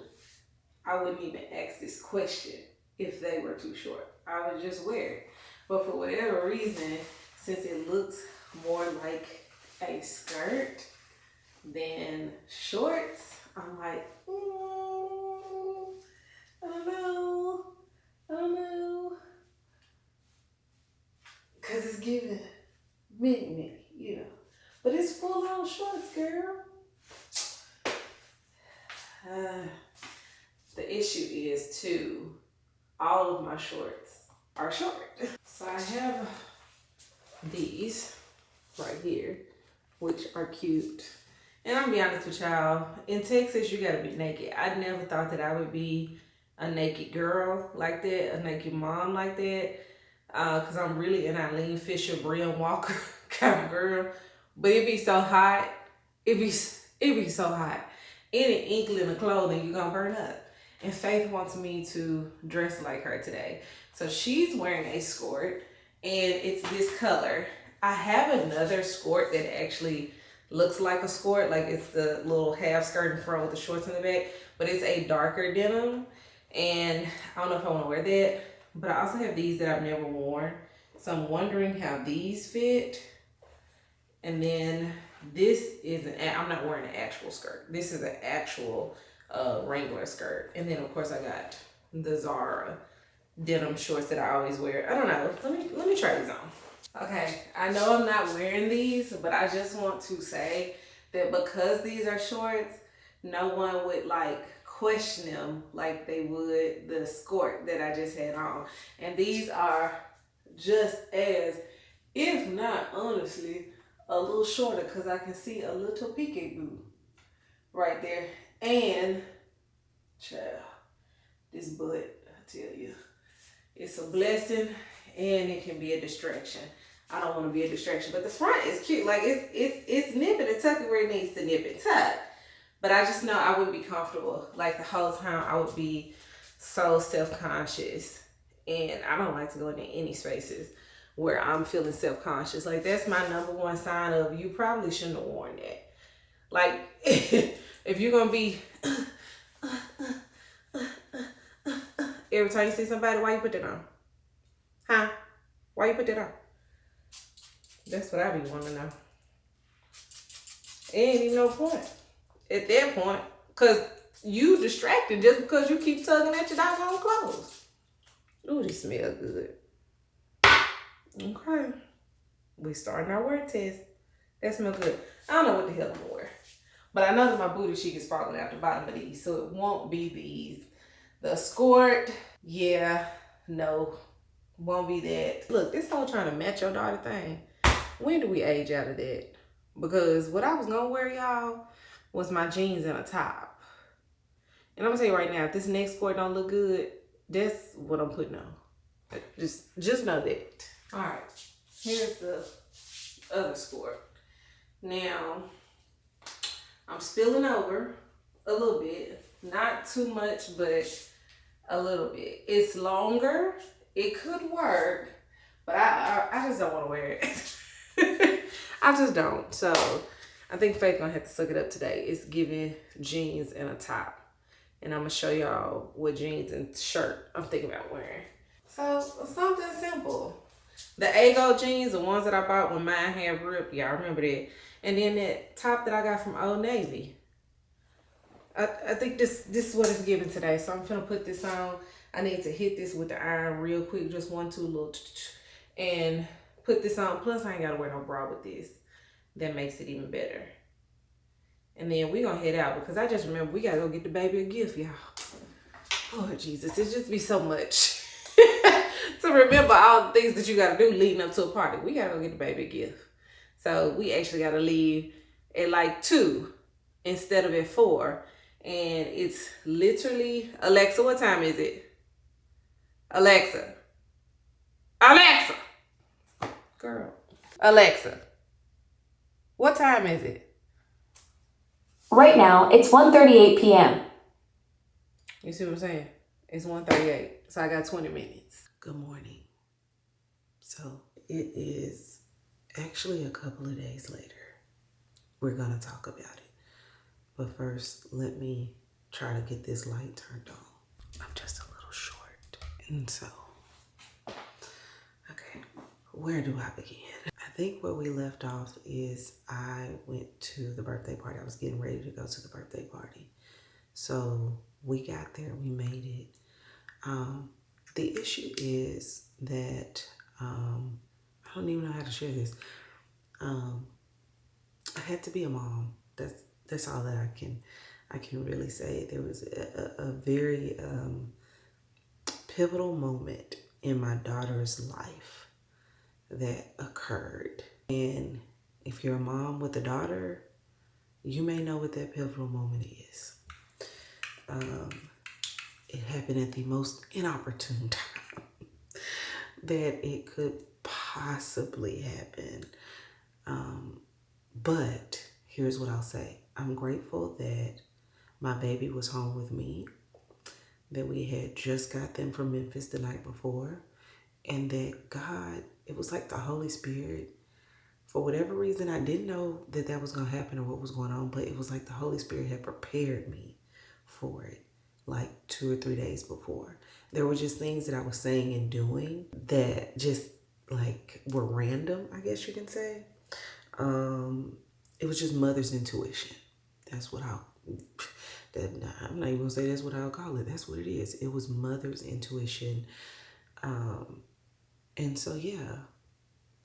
I wouldn't even ask this question if they were too short. I would just wear it. But for whatever reason, since it looks more like a skirt than shorts, I'm like, I don't know. Cause it's giving mini, you know. But it's full on shorts, girl. The issue is too, all of my shorts are short. So I have these right here, which are cute. And I'm gonna be honest with y'all, in Texas, you gotta be naked. I never thought that I would be a naked girl like that, a naked mom like that. Cause I'm really an Eileen Fisher, Brian Walker kind of girl. But it be so hot. It be so hot. any inkling of clothing, you're gonna burn up. And Faith wants me to dress like her today. So she's wearing a skirt and it's this color. I have another skirt that actually looks like a skirt, like it's the little half skirt in front with the shorts in the back, but it's a darker denim. And I don't know if I want to wear that, but I also have these that I've never worn. So I'm wondering how these fit. And then this is I'm not wearing an actual skirt. This is an actual Wrangler skirt. And then of course I got the Zara denim shorts that I always wear. I don't know. Let me try these on. Okay, I know I'm not wearing these, but I just want to say that because these are shorts, no one would like question them like they would the skirt that I just had on. And these are just as, if not honestly, a little shorter because I can see a little peekaboo right there. And child, this butt, I tell you, it's a blessing and it can be a distraction. I don't want to be a distraction, but the front is cute. Like it's nip it and tuck it where it needs to nip and tuck. But I just know I wouldn't be comfortable. Like the whole time I would be so self-conscious, and I don't like to go into any spaces where I'm feeling self-conscious. Like that's my number one sign of you probably shouldn't have worn that. Like if you're gonna be every time you see somebody, why you put that on? Huh? Why you put that on? That's what I be wanting to know. It ain't even no point at that point, cause you distracted just because you keep tugging at your doggone clothes. Ooh, they smell good. Okay, we starting our wear test. That smells good. I don't know what the hell I'm gonna wear, but I know that my booty cheek is falling out the bottom of these, so it won't be these. The skirt, yeah, no, won't be that. Look, this whole trying to match your daughter thing. When do we age out of that? Because what I was gonna wear, y'all, was my jeans and a top. And I'm gonna tell you right now, if this next skirt don't look good, that's what I'm putting on. Just know that. All right, here's the other skirt. Now, I'm spilling over a little bit. Not too much, but a little bit. It's longer. It could work, but I just don't want to wear it. I just don't. So I think Faith gonna have to suck it up today. It's giving jeans and a top. And I'm gonna show y'all what jeans and shirt I'm thinking about wearing. So something simple. The Ago jeans, the ones that I bought when mine had ripped, y'all remember that. And then that top that I got from Old Navy. I think this is what it's giving today. So I'm gonna put this on. I need to hit this with the iron real quick. Just 1, 2 little and put this on. Plus I ain't gotta wear no bra with this. That makes it even better. And then we gonna head out because I just remember we gotta go get the baby a gift, y'all. Lord Jesus, it just be so much to remember all the things that you gotta do leading up to a party. We gotta go get the baby a gift. So we actually gotta leave at like 2 instead of at 4. And it's literally, Alexa, what time is it? Alexa. Alexa. Girl. Alexa. What time is it? Right now, it's 1:38 p.m. You see what I'm saying? It's 1:38. So I got 20 minutes. Good morning. So it is actually a couple of days later. We're going to talk about it. But first, let me try to get this light turned on. I'm just a little short. And so, okay, where do I begin? I think where we left off is I went to the birthday party. I was getting ready to go to the birthday party. So we got there, we made it. The issue is that, I don't even know how to share this. I had to be a mom. That's all that I can really say. There was a very pivotal moment in my daughter's life that occurred. And if you're a mom with a daughter, you may know what that pivotal moment is. It happened at the most inopportune time that it could possibly happen. But here's what I'll say. I'm grateful that my baby was home with me, that we had just got them from Memphis the night before, and that God, it was like the Holy Spirit, for whatever reason, I didn't know that that was going to happen or what was going on, but it was like the Holy Spirit had prepared me for it like 2 or 3 days before. There were just things that I was saying and doing that just like were random, I guess you can say. It was just mother's intuition. That's what I'm not even gonna say that's what I'll call it. That's what it is. It was mother's intuition. And so, yeah,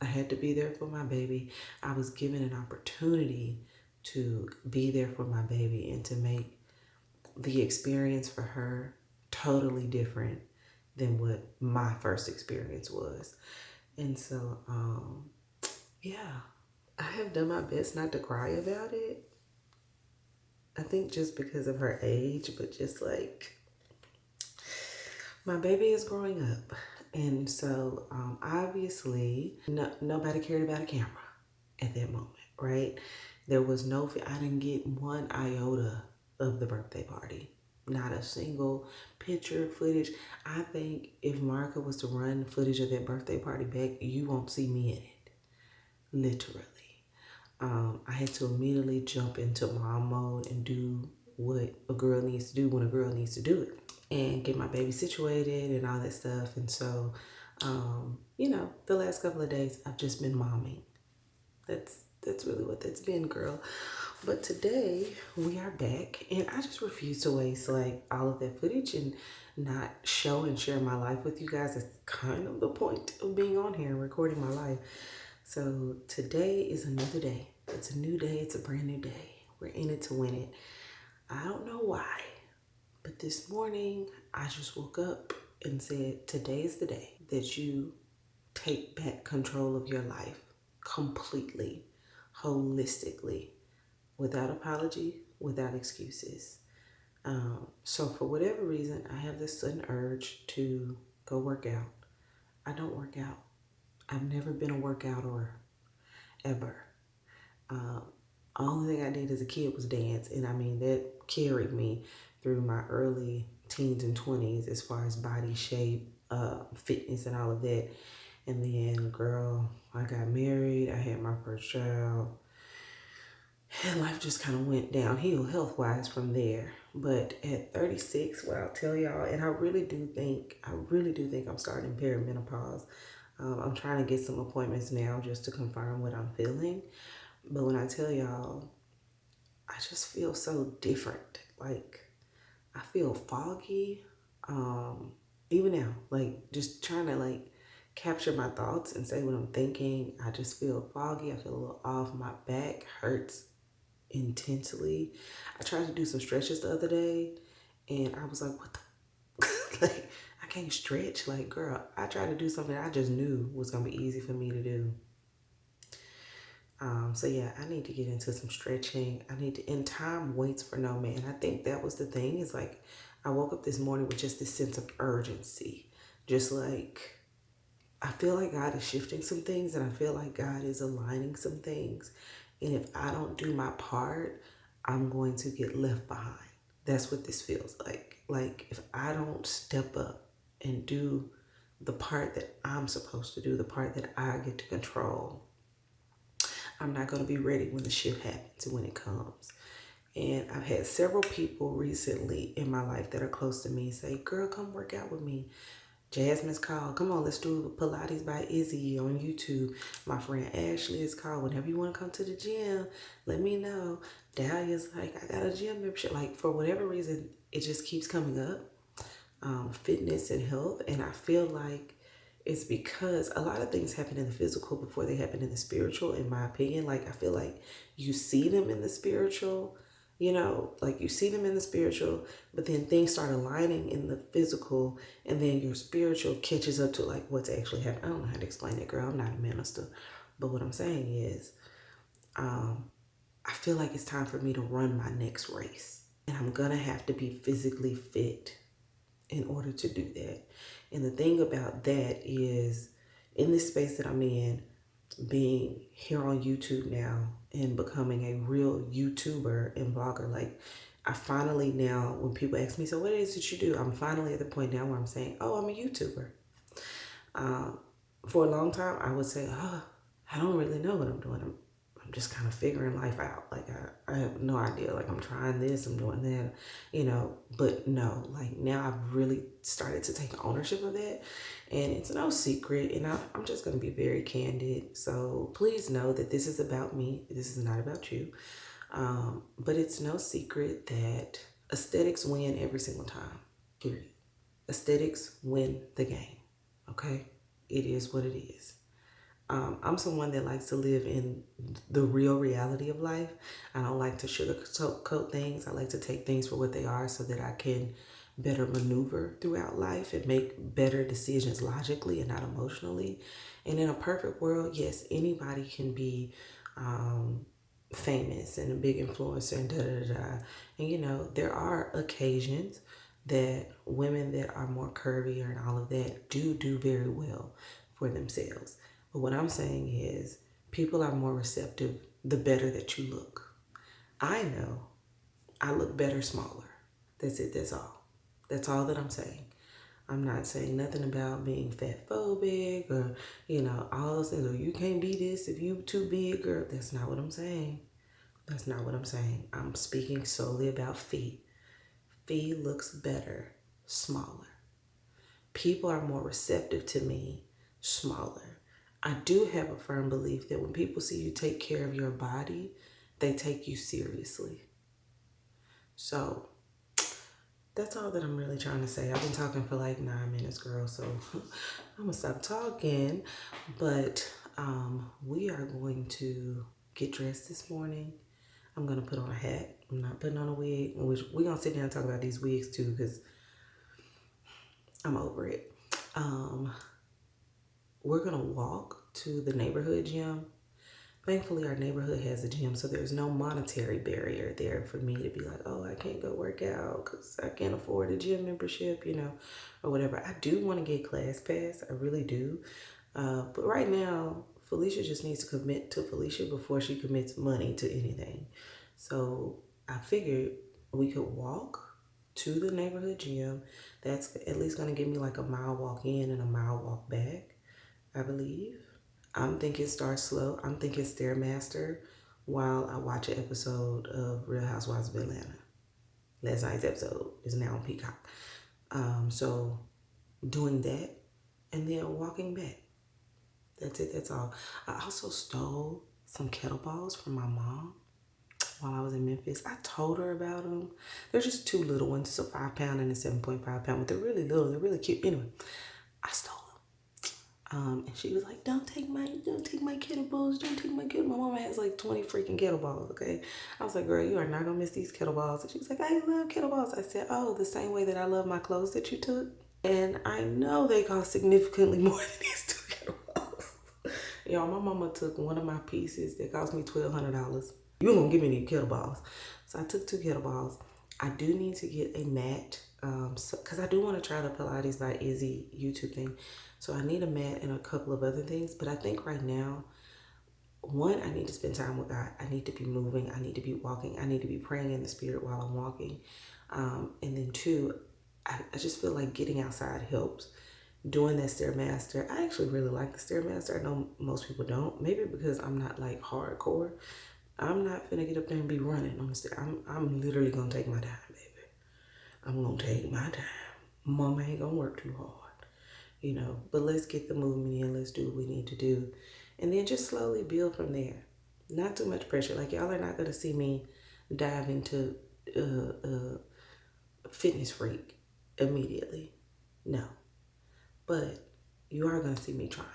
I had to be there for my baby. I was given an opportunity to be there for my baby and to make the experience for her totally different than what my first experience was. And so, yeah, I have done my best not to cry about it. I think just because of her age, but just like my baby is growing up. And so obviously nobody cared about a camera at that moment, right? There was no, I didn't get one iota of the birthday party. Not a single picture, footage. I think if Marika was to run footage of that birthday party back, you won't see me in it, literally. I had to immediately jump into mom mode and do what a girl needs to do when a girl needs to do it, and get my baby situated and all that stuff. And so, the last couple of days I've just been momming. That's really what that's been, girl. But today we are back, and I just refuse to waste like all of that footage and not show and share my life with you guys. That's kind of the point of being on here and recording my life. So today is another day. It's a new day. It's a brand new day. We're in it to win it. I don't know why, but this morning I just woke up and said, today is the day that you take back control of your life completely, holistically, without apology, without excuses. So for whatever reason, I have this sudden urge to go work out. I don't work out. I've never been a workouter, ever. Only thing I did as a kid was dance, and I mean that carried me through my early teens and 20s as far as body shape, fitness, and all of that. And then, girl, I got married. I had my first child, and life just kind of went downhill health-wise from there. But at 36, what I'll tell y'all, and I really do think I'm starting perimenopause. I'm trying to get some appointments now just to confirm what I'm feeling. But when I tell y'all, I just feel so different. Like, I feel foggy. Even now, like, just trying to, like, capture my thoughts and say what I'm thinking. I just feel foggy. I feel a little off. My back hurts intensely. I tried to do some stretches the other day, and I was like, what the? Like, I can't stretch. Like, girl, I tried to do something I just knew was going to be easy for me to do. So yeah, I need to get into some stretching. And time waits for no man. I think that was the thing, is like, I woke up this morning with just this sense of urgency. Just like, I feel like God is shifting some things, and I feel like God is aligning some things. And if I don't do my part, I'm going to get left behind. That's what this feels like. Like, if I don't step up and do the part that I'm supposed to do, the part that I get to control, I'm not going to be ready when the shift happens, when it comes. And I've had several people recently in my life that are close to me say, girl, come work out with me. Jasmine's called. Come on, let's do Pilates by Izzy on YouTube. My friend Ashley is called. Whenever you want to come to the gym, let me know. Dahlia's like, I got a gym membership. Like, for whatever reason, it just keeps coming up. Fitness and health. And I feel like it's because a lot of things happen in the physical before they happen in the spiritual, in my opinion. Like, I feel like you see them in the spiritual, like you see them in the spiritual, but then things start aligning in the physical, and then your spiritual catches up to like what's actually happening. I don't know how to explain it, girl. I'm not a minister. But what I'm saying is, I feel like it's time for me to run my next race. And I'm going to have to be physically fit in order to do that. And the thing about that is, in this space that I'm in, being here on YouTube now and becoming a real YouTuber and blogger, like, I finally now, when people ask me, so what is it you do? I'm finally at the point now where I'm saying, oh, I'm a YouTuber. For a long time, I would say, oh, I don't really know what I'm doing. I'm just kind of figuring life out. Like, I have no idea. Like, I'm trying this, I'm doing that, you know. But no, like, now I've really started to take ownership of that. And it's no secret. And I'm just going to be very candid. So please know that this is about me. This is not about you. But it's no secret that aesthetics win every single time. Period. Aesthetics win the game. Okay? It is what it is. I'm someone that likes to live in the real reality of life. I don't like to sugarcoat things. I like to take things for what they are so that I can better maneuver throughout life and make better decisions logically and not emotionally. And in a perfect world, yes, anybody can be famous and a big influencer and da-da-da-da. And you know, there are occasions that women that are more curvier and all of that do very well for themselves. But what I'm saying is people are more receptive the better that you look. I know I look better smaller. That's it, that's all. That's all that I'm saying. I'm not saying nothing about being fat phobic or, you know, all those things. Or you can't be this if you too big, or that's not what I'm saying. That's not what I'm saying. I'm speaking solely about feet. Feet looks better smaller. People are more receptive to me smaller. I do have a firm belief that when people see you take care of your body, they take you seriously. So that's all that I'm really trying to say. I've been talking for like 9 minutes, girl, so I'm gonna stop talking. But we are going to get dressed this morning. I'm gonna put on a hat. I'm not putting on a wig. We're gonna sit down and talk about these wigs too, because I'm over it. We're gonna walk to the neighborhood gym. Thankfully, our neighborhood has a gym, so there's no monetary barrier there for me to be like, oh, I can't go work out because I can't afford a gym membership, you know, or whatever. I do want to get class pass. I really do. But right now, Felicia just needs to commit to Felicia before she commits money to anything. So I figured we could walk to the neighborhood gym. That's at least going to give me like a mile walk in and a mile walk back, I believe. I'm thinking start slow. I'm thinking Stairmaster while I watch an episode of Real Housewives of Atlanta. Last night's episode is now on Peacock. So doing that and then walking back. That's it. That's all. I also stole some kettlebells from my mom while I was in Memphis. I told her about them. They're just two little ones. It's a 5-pound and a 7.5 pound, but they're really little. They're really cute. Anyway, I stole them. And she was like, don't take my kettlebells. Don't take my kettlebells. My mama has like 20 freaking kettlebells, okay? I was like, girl, you are not gonna miss these kettlebells. And she was like, I love kettlebells. I said, oh, the same way that I love my clothes that you took. And I know they cost significantly more than these two kettlebells. Y'all, my mama took one of my pieces that cost me $1,200. You gonna give me these kettlebells. So I took 2 kettlebells. I do need to get a mat, because I do want to try the Pilates by Izzy YouTube thing. So I need a mat and a couple of other things. But I think right now, one, I need to spend time with God. I need to be moving. I need to be walking. I need to be praying in the spirit while I'm walking. And then 2, I just feel like getting outside helps. Doing that Stairmaster. I actually really like the Stairmaster. I know most people don't. Maybe because I'm not like hardcore. I'm not finna get up there and be running on the stair. I'm literally gonna take my time, baby. I'm gonna take my time. Mama ain't gonna work too hard, you know. But let's get the movement in. Let's do what we need to do. And then just slowly build from there. Not too much pressure. Like, y'all are not gonna see me dive into fitness freak immediately. No. But you are gonna see me trying.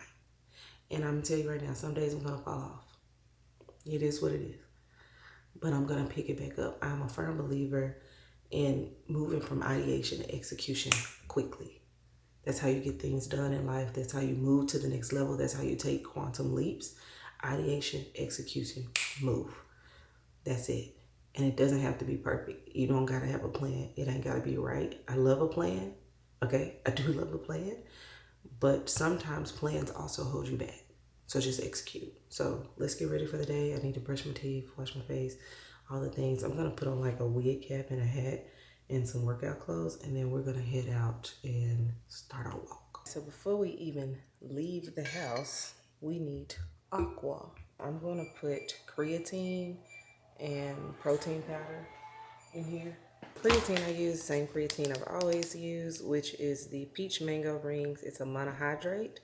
And I'm gonna tell you right now, some days I'm gonna fall off. It is what it is. But I'm going to pick it back up. I'm a firm believer in moving from ideation to execution quickly. That's how you get things done in life. That's how you move to the next level. That's how you take quantum leaps. Ideation, execution, move. That's it. And it doesn't have to be perfect. You don't got to have a plan. It ain't got to be right. I love a plan. Okay? I do love a plan. But sometimes plans also hold you back. So just execute. So let's get ready for the day. I need to brush my teeth, wash my face, all the things. I'm gonna put on like a wig cap and a hat and some workout clothes, and then we're gonna head out and start our walk. So before we even leave the house, we need aqua. I'm gonna put creatine and protein powder in here. Creatine I use, same creatine I've always used, which is the Peach Mango Rings. It's a monohydrate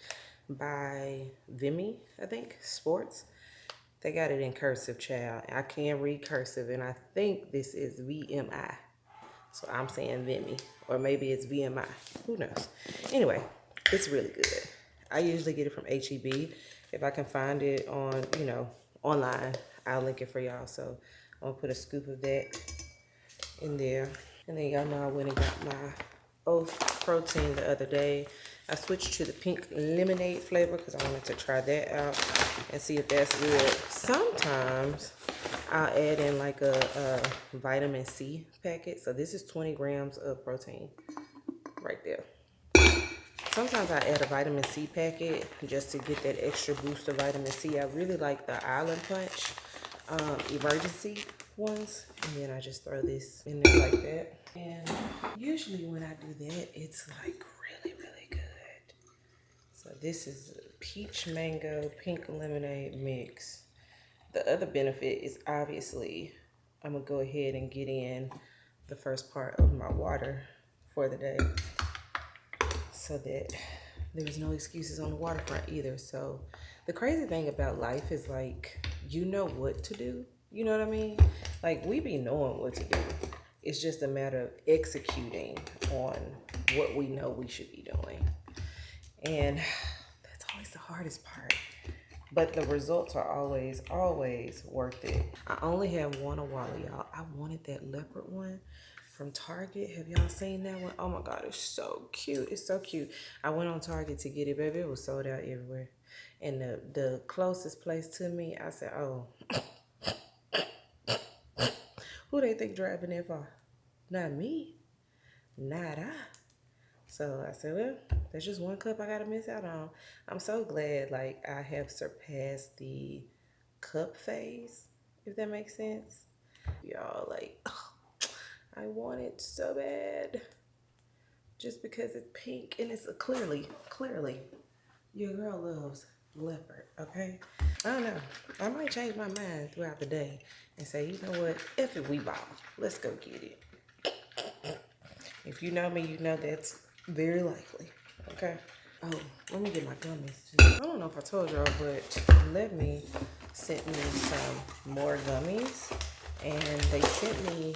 by Vimy, I think, Sports. They got it in cursive, child. I can't read cursive, and I think this is VMI. So I'm saying Vimy, or maybe it's VMI. Who knows? Anyway, it's really good. I usually get it from HEB. If I can find it on, online, I'll link it for y'all. So I'm gonna put a scoop of that in there. And then y'all know I went and got my oat protein the other day. I switched to the pink lemonade flavor because I wanted to try that out and see if that's good. Sometimes I'll add in like a vitamin C packet. So this is 20 grams of protein right there. Sometimes I add a vitamin C packet just to get that extra boost of vitamin C. I really like the Island Punch emergency ones, and then I just throw this in there like that. And usually when I do that, it's like really good. So this is peach mango pink lemonade mix. The other benefit is obviously I'm gonna go ahead and get in the first part of my water for the day so that there's no excuses on the waterfront either. So the crazy thing about life is like, you know what to do. You know what I mean? Like, we be knowing what to do. It's just a matter of executing on what we know we should be doing. And that's always the hardest part. But the results are always worth it. I only have one Awali, y'all. I wanted that leopard one from Target. Have y'all seen that one? Oh my God, it's so cute. It's so cute. I went on Target to get it, baby. It was sold out everywhere. And the closest place to me, I said, oh, who they think driving there for? Not me. Not I. So I said, well, there's just one cup I gotta miss out on. I'm so glad, like, I have surpassed the cup phase, if that makes sense. Y'all, like, I want it so bad. Just because it's pink and it's clearly, your girl loves leopard, okay? I don't know. I might change my mind throughout the day and say, you know what? If it, we ball. Let's go get it. If you know me, you know that's very likely, okay? Oh, let me get my gummies too. I don't know if I told y'all, but Let Me sent me some more gummies, and they sent me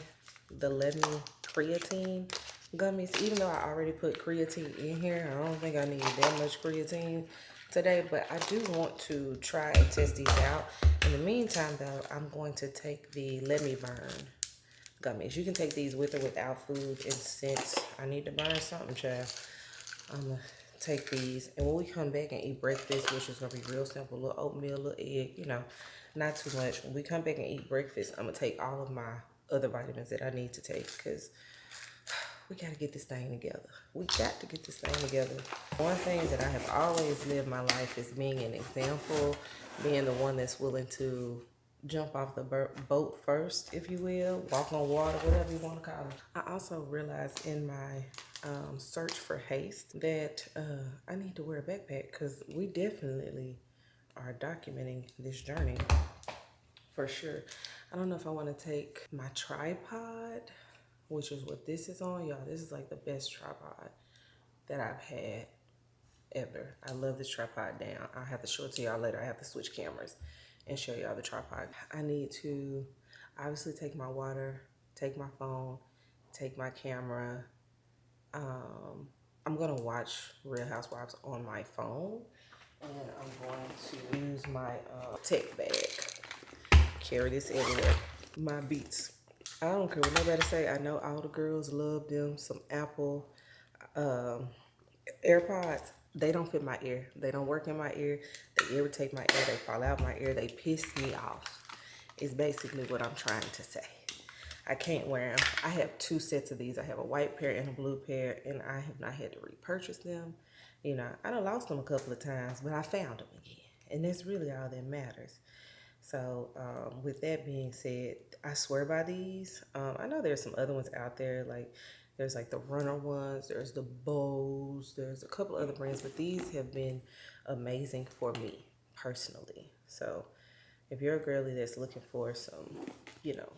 the Let Me creatine gummies. Even though I already put creatine in here, I don't think I need that much creatine today, but I do want to try and test these out. In the meantime, though, I'm going to take the Let Me Burn gummies. You can take these with or without food, and since I need to burn something, child, I'm gonna take these. And when we come back and eat breakfast, which is gonna be real simple, a little oatmeal, a little egg, you know, not too much. When we come back and eat breakfast, I'm gonna take all of my other vitamins that I need to take, because we gotta get this thing together. We got to get this thing together. One thing that I have always lived my life is being an example, being the one that's willing to jump off the boat first, if you will, walk on water, whatever you want to call it. I also realized in my search for haste that I need to wear a backpack, because we definitely are documenting this journey for sure. I don't know if I want to take my tripod, which is what this is on. Y'all, this is like the best tripod that I've had ever. I love this tripod down. I'll have to show it to y'all later. I have to switch cameras and show y'all the tripod. I need to obviously take my water, take my phone, take my camera. I'm gonna watch Real Housewives on my phone, and I'm going to use my tech bag. Carry this everywhere. My Beats. I don't care what nobody say. I know all the girls love them some Apple AirPods. They don't fit my ear. They don't work in my ear. They irritate my ear. They fall out my ear. They piss me off. Is basically what I'm trying to say. I can't wear them. I have two sets of these. I have a white pair and a blue pair, and I have not had to repurchase them. You know, I done lost them a couple of times, but I found them again, and that's really all that matters. So with that being said, I swear by these. I know there's some other ones out there, like there's like the runner ones, there's the bows, there's a couple other brands, but these have been amazing for me personally. So if you're a girly that's looking for some, you know,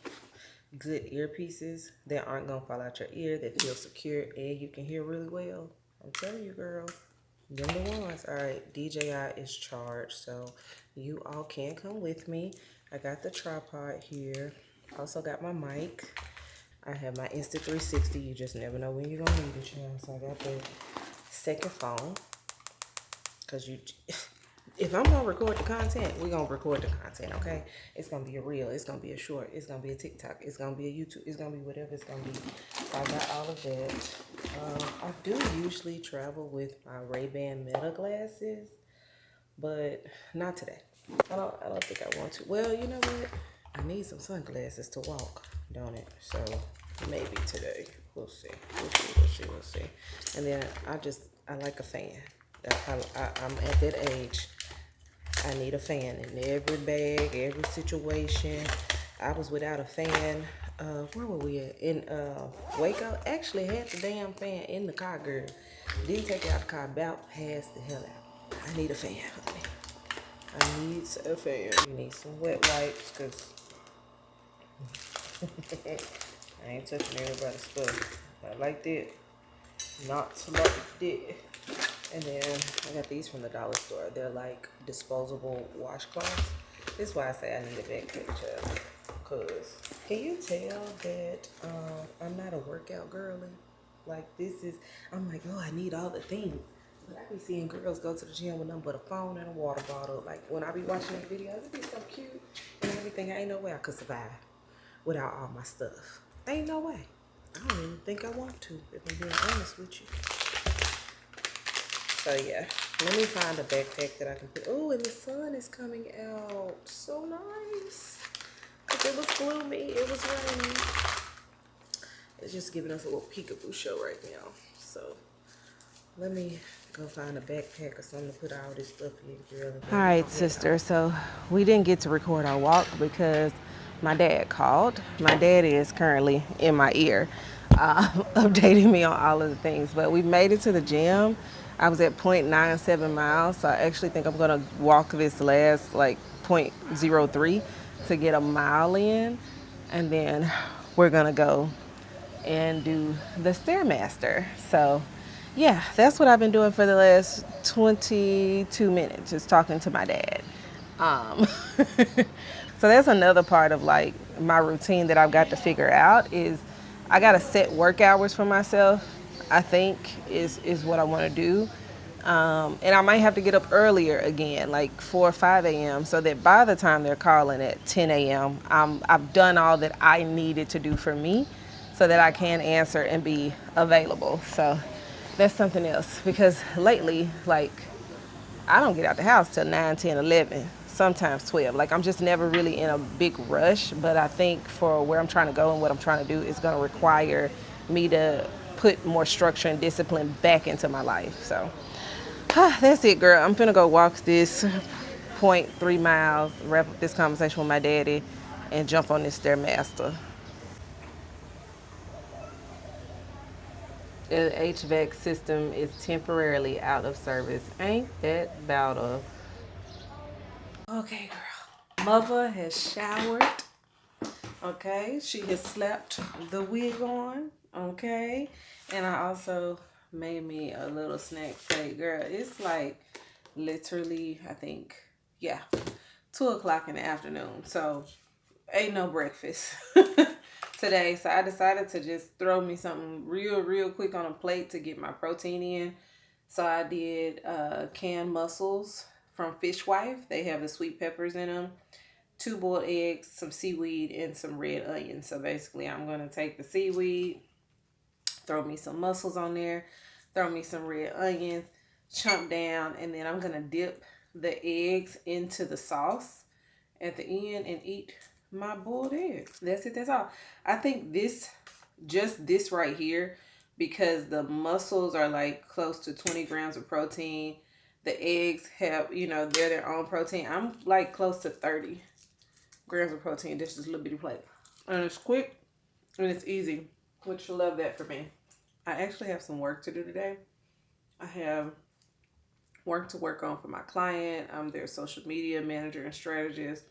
good earpieces that aren't gonna fall out your ear, that feel secure and you can hear really well, I'm telling you, girl, them the ones. All right, DJI is charged, so you all can come with me. I got the tripod here. Also got my mic. I have my Insta360. You just never know when you're gonna need it, child. So I got the second phone. Cause you, if I'm gonna record the content, we're gonna record the content, okay? It's gonna be a reel, it's gonna be a short, it's gonna be a TikTok, it's gonna be a YouTube, it's gonna be whatever it's gonna be. So I got all of that. I do usually travel with my Ray-Ban Meta glasses, but not today. I don't think I want to. Well, you know what? I need some sunglasses to walk, don't it? So maybe today. We'll see. We'll see. And then I like a fan. I'm at that age. I need a fan in every bag, every situation. I was without a fan. Where were we at? In Waco. Actually had the damn fan in the car, girl. Didn't take it out the car. About passed the hell out. I need a fan, honey. I need a fan. You need some wet wipes, cause I ain't touching everybody's stuff. Not like that. Not like that. And then I got these from the dollar store. They're like disposable washcloths. This is why I say I need a backpack, child. Cause can you tell that I'm not a workout girly? Like I'm like, oh, I need all the things. But I be seeing girls go to the gym with nothing but a phone and a water bottle. Like when I be watching the videos, it be so cute and everything. Ain't no way I could survive without all my stuff. Ain't no way. I don't even think I want to, if I'm being honest with you. So yeah, let me find a backpack that I can put. Oh, and the sun is coming out. So nice. Cause it was gloomy, it was raining. It's just giving us a little peekaboo show right now. So let me go find a backpack or something to put all this stuff in, girl. All right, sister. So we didn't get to record our walk because my dad called. My dad is currently in my ear, updating me on all of the things. But we made it to the gym. I was at 0.97 miles, so I actually think I'm gonna walk this last like 0.03 to get a mile in, and then we're gonna go and do the Stairmaster. So yeah, that's what I've been doing for the last 22 minutes, is talking to my dad. So that's another part of like my routine that I've got to figure out is I got to set work hours for myself. I think is what I want to do. And I might have to get up earlier again, like 4 or 5 a.m. so that by the time they're calling at 10 a.m., I've done all that I needed to do for me so that I can answer and be available. So that's something else, because lately, like, I don't get out the house till 9, 10, 11, sometimes 12. Like, I'm just never really in a big rush, but I think for where I'm trying to go and what I'm trying to do is going to require me to put more structure and discipline back into my life. So that's it, girl. I'm finna go walk this 0.3 miles, wrap up this conversation with my daddy, and jump on this Stairmaster. The HVAC system is temporarily out of service. Ain't that about a... Okay, girl. Mother has showered. Okay, she has slapped the wig on. Okay, and I also made me a little snack plate, girl. It's like literally, I think, yeah, 2 o'clock in the afternoon. So ain't no breakfast today. So I decided to just throw me something real quick on a plate to get my protein in. So I did canned mussels from Fishwife. They have the sweet peppers in them, 2 boiled eggs, some seaweed, and some red onions. So basically I'm going to take the seaweed, throw me some mussels on there, throw me some red onions, chomp down, and then I'm going to dip the eggs into the sauce at the end and eat my boiled eggs. That's it. That's all. I think just this right here, because the mussels are like close to 20 grams of protein. The eggs have, they're their own protein. I'm like close to 30. grams of protein. This is a little bitty plate. And it's quick and it's easy, which you love that for me. I actually have some work to do today. I have work to work on for my client. I'm their social media manager and strategist.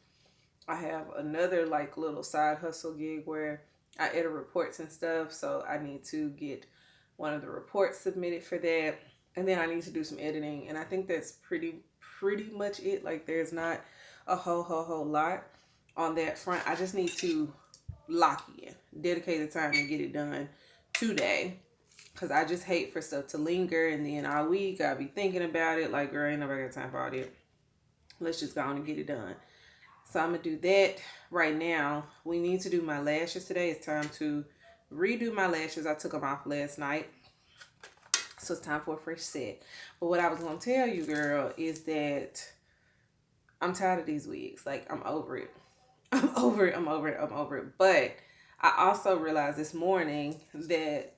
I have another like little side hustle gig where I edit reports and stuff. So I need to get one of the reports submitted for that. And then I need to do some editing. And I think that's pretty much it. Like there's not a whole lot on that front. I just need to lock in, dedicate the time and get it done today. Cause I just hate for stuff to linger and then all week I'll be thinking about it. Like, girl, ain't nobody got time for all that. Let's just go on and get it done. So I'm gonna do that right now. We need to do my lashes today. It's time to redo my lashes. I took them off last night. So it's time for a fresh set. But what I was gonna tell you, girl, is that I'm tired of these wigs. Like, I'm over it. I'm over it. But I also realized this morning that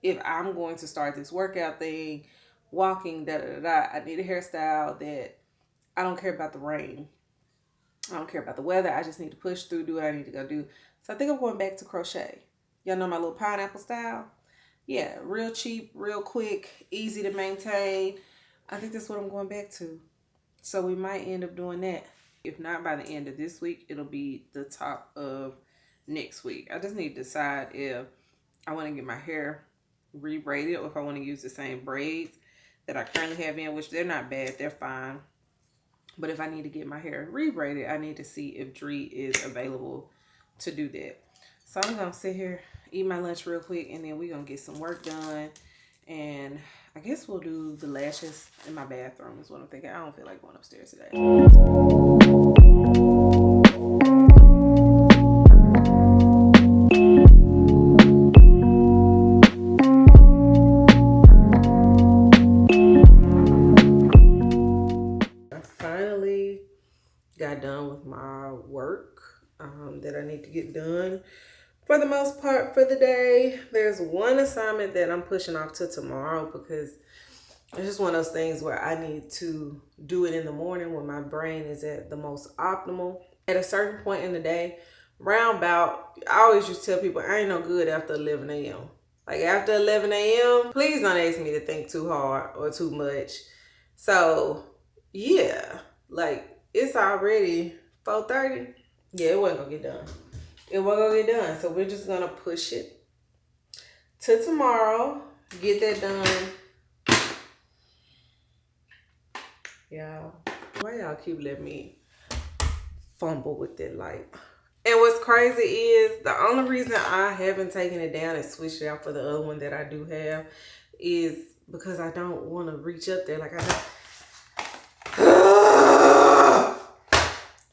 if I'm going to start this workout thing, walking, I need a hairstyle that I don't care about the rain. I don't care about the weather. I just need to push through, do what I need to go do. So I think I'm going back to crochet. Y'all know my little pineapple style? Yeah, real cheap, real quick, easy to maintain. I think that's what I'm going back to. So we might end up doing that. If not by the end of this week, it'll be the top of next week. I just need to decide if I want to get my hair re-braided or if I want to use the same braids that I currently have in, which they're not bad, they're fine. But if I need to get my hair re-braided, I need to see if Dree is available to do that. So I'm gonna sit here, eat my lunch real quick, and then we're gonna get some work done. And I guess we'll do the lashes in my bathroom is what I'm thinking. I don't feel like going upstairs today. Got done with my work that I need to get done for the most part for the day. There's one assignment that I'm pushing off to tomorrow because it's just one of those things where I need to do it in the morning when my brain is at the most optimal. At a certain point in the day, round about, I always used to tell people I ain't no good after 11 a.m. Like after 11 a.m., please don't ask me to think too hard or too much. So yeah, like it's already 4:30. Yeah, it wasn't gonna get done. It wasn't gonna get done. So we're just gonna push it to tomorrow. Get that done. Y'all, why y'all keep letting me fumble with that light? And what's crazy is the only reason I haven't taken it down and switched it out for the other one that I do have is because I don't want to reach up there. Like I don't.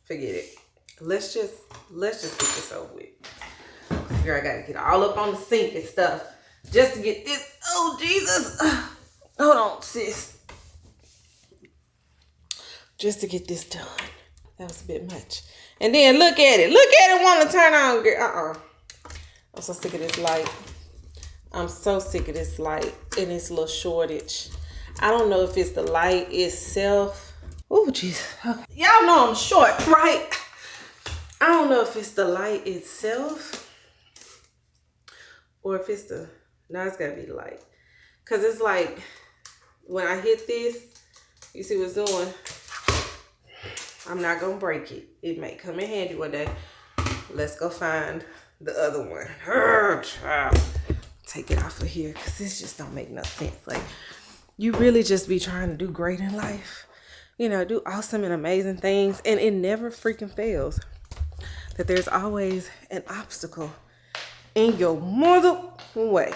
Forget it. Let's just get this over with. Girl, I gotta get all up on the sink and stuff just to get this. Oh Jesus. Hold on, sis. Just to get this done. That was a bit much. And then look at it. Look at it want to turn on, girl. I'm so sick of this light. I'm so sick of this light and this little shortage. I don't know if it's the light itself. Oh, Jesus. Okay. Y'all know I'm short, right? I don't know if it's the light itself or if it's the... No, it's got to be the light. Because it's like, when I hit this, you see what it's doing? I'm not going to break it. It may come in handy one day. Let's go find the other one. Take it off of here because this just don't make no sense. Like, you really just be trying to do great in life. You know, do awesome and amazing things. And it never freaking fails that there's always an obstacle in your mother way.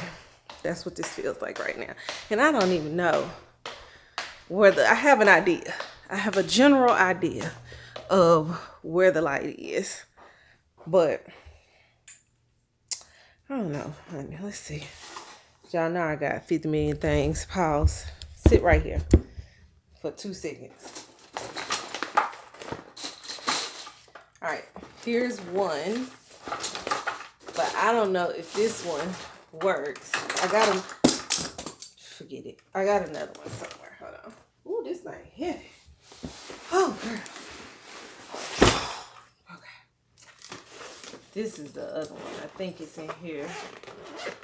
That's what this feels like right now. And I don't even know where I have an idea. I have a general idea of where the light is. But I don't know, honey. Let's see. Y'all know I got 50 million things. Pause. Sit right here for 2 seconds. All right, here's one, but I don't know if this one works. I got them. Forget it. I got another one somewhere. Hold on. Ooh, this thing heavy. Oh, girl. Okay. This is the other one. I think it's in here.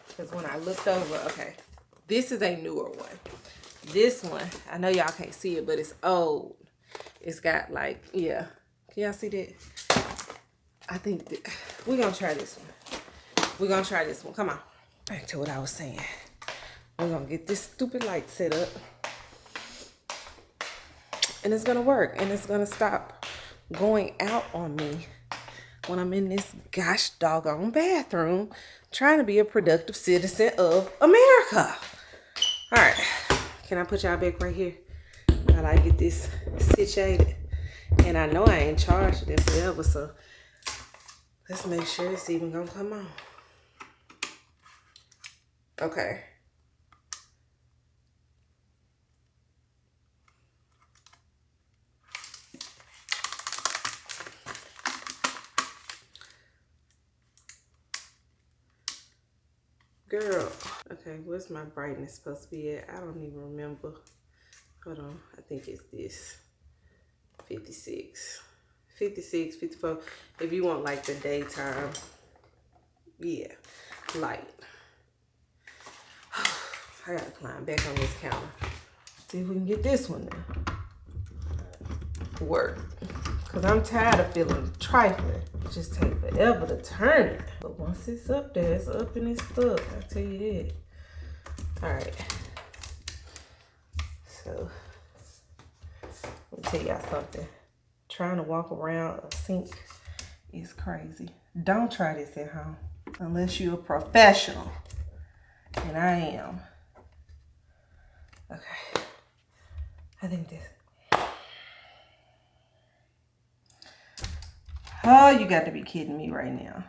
Because when I looked over, okay. This is a newer one. This one, I know y'all can't see it, but it's old. It's got like, yeah. Can y'all see that? I think we're going to try this one. We're going to try this one. Come on. Back to what I was saying. We're going to get this stupid light set up. And it's going to work. And it's going to stop going out on me when I'm in this gosh doggone bathroom trying to be a productive citizen of America. All right. Can I put y'all back right here while I get this situated? And I know I ain't charged it forever, so let's make sure it's even gonna come on. Okay. Girl. Okay, where's my brightness supposed to be at? I don't even remember. Hold on. I think it's this. 56. 56, 54. If you want like the daytime. Yeah. Light. I gotta climb back on this counter. See if we can get this one to work. Cause I'm tired of feeling trifling. It just takes forever to turn it. But once it's up there, it's up and it's stuck. I tell you that. Alright. So let me tell y'all something. Trying to walk around a sink is crazy. Don't try this at home unless you're a professional. And I am. Okay. I think this. Oh, you got to be kidding me right now.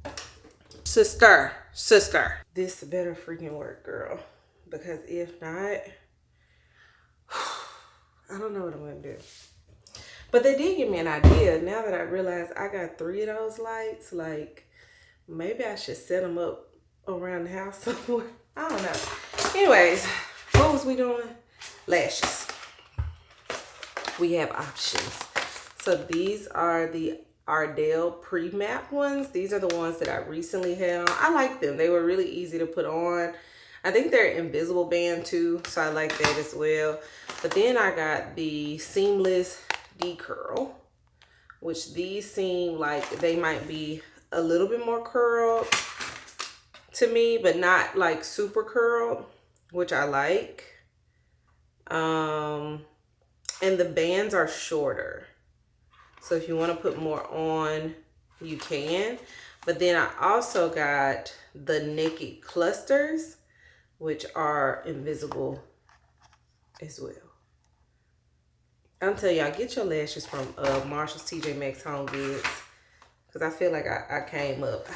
Okay. Sister. This better freaking work, girl. Because if not, I don't know what I'm going to do. But they did give me an idea. Now that I realize I got 3 of those lights, like, maybe I should set them up around the house somewhere. I don't know. Anyways, what was we doing? Lashes. We have options. So these are the Ardell pre-map ones. These are the ones that I recently had on. I like them. They were really easy to put on. I think they're invisible band too, so I like that as well. But then I got the seamless D-curl, which these seem like they might be a little bit more curled to me, but not like super curled, which I like. And the bands are shorter. So if you want to put more on, you can. But then I also got the naked clusters, which are invisible as well. I'm telling y'all, get your lashes from Marshall's, TJ Maxx, Home Goods. Because I feel like I came up.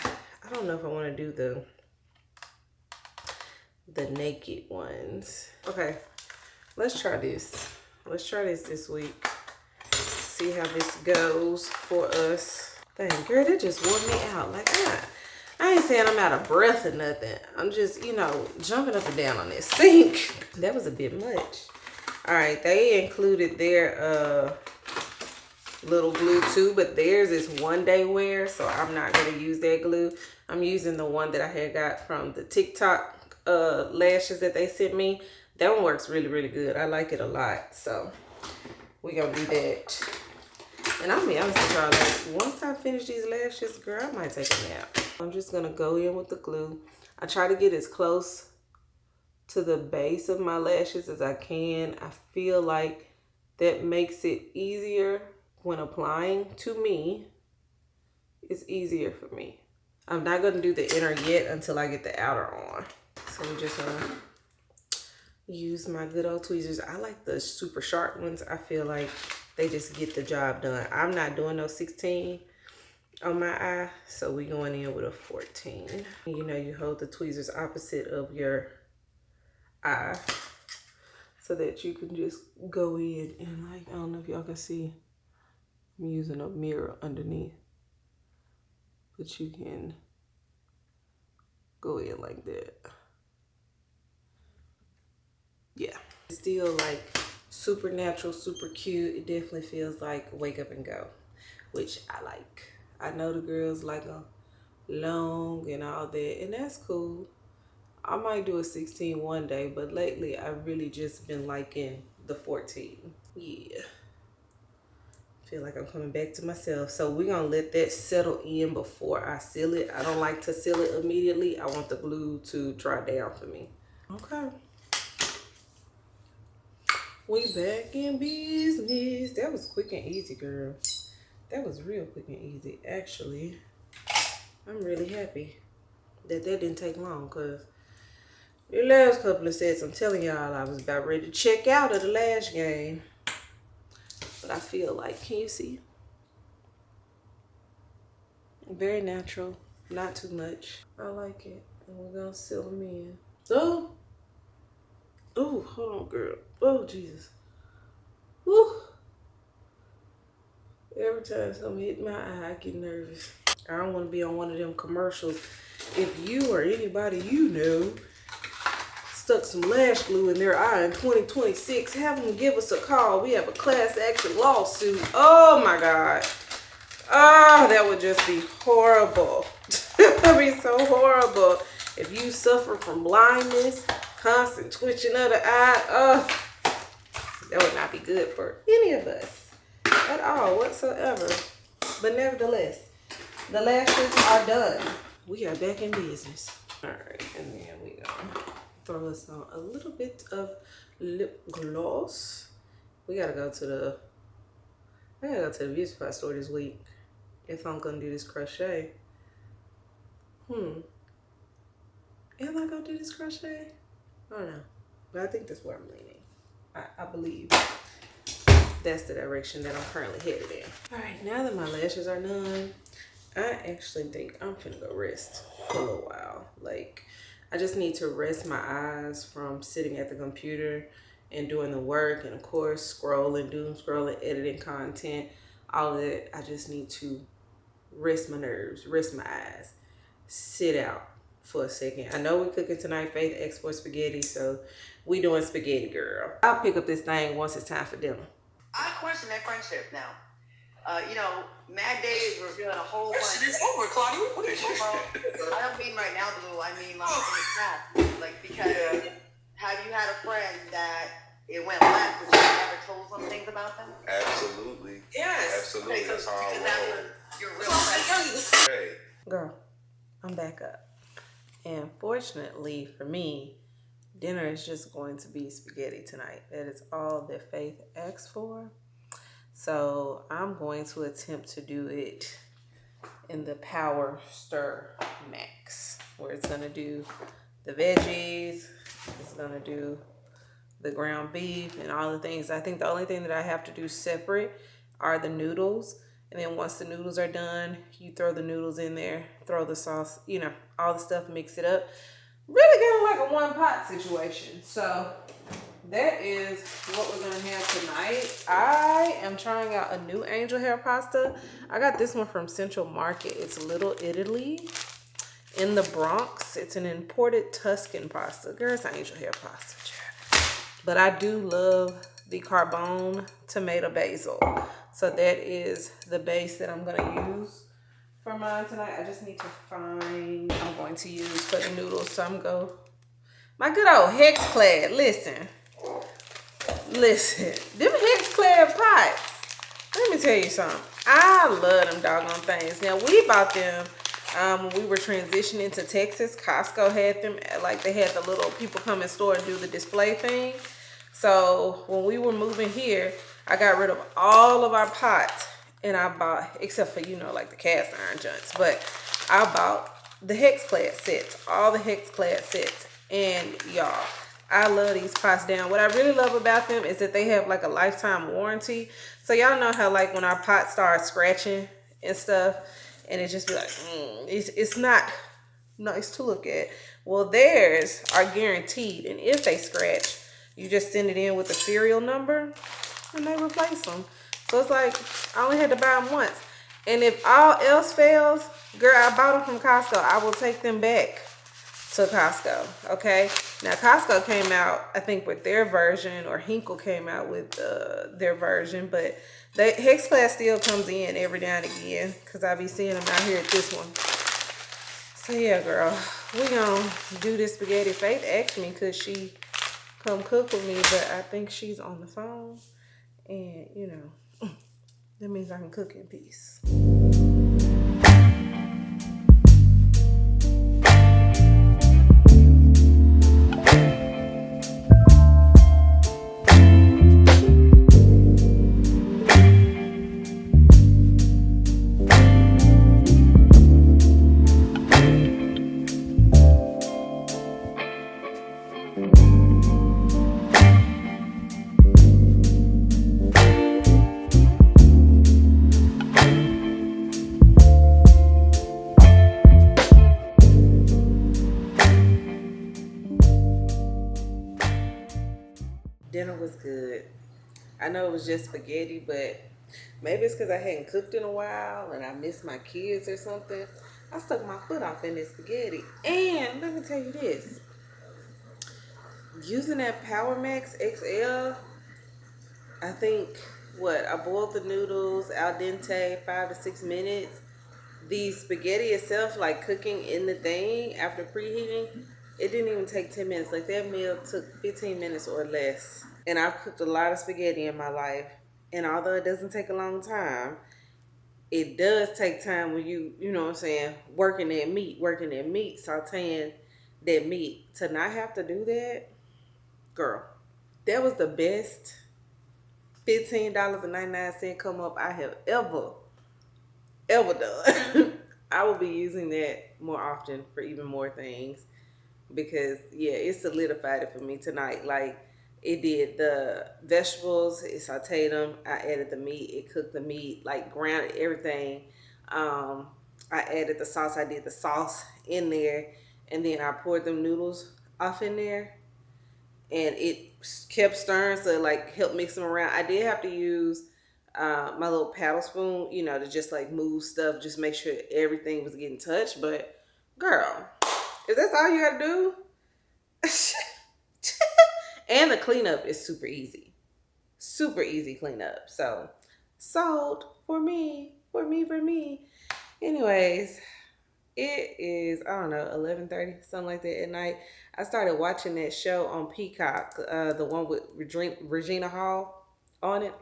I don't know if I want to do the naked ones. Okay, let's try this. Let's try this week. See how this goes for us. Dang, girl, that just wore me out. Like, I ain't saying I'm out of breath or nothing. I'm just, you know, jumping up and down on this sink. That was a bit much. All right, they included their little glue too, but theirs is 1-day wear, so I'm not gonna use that glue. I'm using the one that I had got from the TikTok lashes that they sent me. That one works really, really good. I like it a lot, so we're gonna do that. And I'll be honest with y'all, like, once I finish these lashes, girl, I might take a nap. I'm just gonna go in with the glue. I try to get as close to the base of my lashes as I can. I feel like that makes it easier when applying. To me, it's easier for me. I'm not gonna do the inner yet until I get the outer on. So I'm just gonna use my good old tweezers. I like the super sharp ones. I feel like they just get the job done. I'm not doing no 16 on my eye, so we going in with a 14. You know, you hold the tweezers opposite of your eye so that you can just go in and, like, I don't know if y'all can see, I'm using a mirror underneath, but you can go in like that. Yeah, still like super natural, super cute. It definitely feels like wake up and go, which I like. I know the girls like a long and all that, and that's cool. I might do a 16 one day, but lately I've really just been liking the 14. Yeah. Feel like I'm coming back to myself. So we're gonna let that settle in before I seal it. I don't like to seal it immediately. I want the glue to dry down for me. Okay. We back in business. That was quick and easy, girl. That was real quick and easy. Actually, I'm really happy that didn't take long, because the last couple of sets, I'm telling y'all, I was about ready to check out of the last game. But I feel like, can you see? Very natural, not too much. I like it. And we're gonna seal them in. Oh, oh, hold on, girl. Oh, Jesus. Woo. Every time something hit my eye, I get nervous. I don't want to be on one of them commercials. If you or anybody you know stuck some lash glue in their eye in 2026, have them give us a call. We have a class action lawsuit. Oh my God. Oh, that would just be horrible. That would be so horrible. If you suffer from blindness, constant twitching of the eye, oh, that would not be good for any of us at all whatsoever. But nevertheless, the lashes are done. We are back in business. All right, and then we gonna throw us on a little bit of lip gloss. I gotta go to the beauty supply store this week if I'm gonna do this crochet. Am I gonna do this crochet? I don't know, but I think that's where I'm leaning. I believe that's the direction that I'm currently headed in. All right, now that my lashes are done, I actually think I'm finna go rest for a little while. Like, I just need to rest my eyes from sitting at the computer and doing the work, and of course scrolling, doom scrolling, editing content, all of that. I just need to rest my nerves, rest my eyes, sit out for a second. I know we're cooking tonight, Faith export spaghetti, so we doing spaghetti, girl. I'll pick up this thing once it's time for dinner. I question that friendship now. You know, Mad Day is revealing a whole bunch. It's over, Claudia. What are you I don't mean right now, Blue. I mean like in the past. Like, because have you had a friend that it went left, but you never told some things about them? Absolutely. Yes. Absolutely. Okay, so That's how I because that roll. was your real friend. Hey. Girl, I'm back up. And fortunately for me, dinner is just going to be spaghetti tonight. That is all that Faith asked for. So I'm going to attempt to do it in the Power Stir Max, where it's gonna do the veggies, it's gonna do the ground beef and all the things. I think the only thing that I have to do separate are the noodles. And then once the noodles are done, you throw the noodles in there, throw the sauce, you know, all the stuff, mix it up. Really kind of like a one pot situation. So that is what we're gonna have tonight. I am trying out a new angel hair pasta. I got this one from Central Market. It's Little Italy in the Bronx. It's an imported Tuscan pasta. Girl, it's an angel hair pasta. But I do love the Carbone tomato basil. So that is the base that I'm gonna use for mine tonight. I just need to find, I'm going to use for the noodles. So I'm go, my good old Hex Clad, listen, them Hex Clad pots, let me tell you something. I love them doggone things. Now, we bought them when we were transitioning to Texas. Costco had them, like they had the little people come in store and do the display thing. So when we were moving here, I got rid of all of our pots and I bought, except for, you know, like the cast iron joints, but I bought the Hex Clad sets, all the Hex Clad sets. And y'all, I love these pots down. What I really love about them is that they have like a lifetime warranty. So y'all know how like when our pots start scratching and stuff, and it just be like, it's not nice to look at. Well, theirs are guaranteed, and if they scratch, you just send it in with the serial number and they replace them. So it's like, I only had to buy them once. And if all else fails, girl, I bought them from Costco. I will take them back to Costco. Okay, now Costco came out, I think, with their version, or Hinkle came out with their version, but the Hex Class still comes in every now and again because I be seeing them out here at this one. So yeah, girl, we gonna do this spaghetti. Faith asked me could she come cook with me, but I think she's on the phone, and you know, that means I can cook in peace. Dinner was good. I know it was just spaghetti, but maybe it's because I hadn't cooked in a while and I missed my kids or something. I stuck my foot off in this spaghetti. And let me tell you this. Using that Power Max XL, I think, I boiled the noodles al dente 5 to 6 minutes. The spaghetti itself, like cooking in the thing after preheating, it didn't even take 10 minutes. Like that meal took 15 minutes or less. And I've cooked a lot of spaghetti in my life. And although it doesn't take a long time, it does take time when you know what I'm saying, working that meat, sauteing that meat. To not have to do that, girl, that was the best $15.99 come up I have ever done. I will be using that more often for even more things because yeah, it solidified it for me tonight. Like it did the vegetables, it sauteed them, I added the meat, it cooked the meat, like grounded everything. I added the sauce, I did the sauce in there, and then I poured them noodles off in there, and it kept stirring, so it like helped mix them around. I did have to use my little paddle spoon, you know, to just like move stuff, just make sure everything was getting touched. But girl, if that's all you gotta do, and the cleanup is super easy cleanup. So sold for me. Anyways, it is, I don't know, 11:30, something like that at night. I started watching that show on Peacock, the one with Regina Hall on it.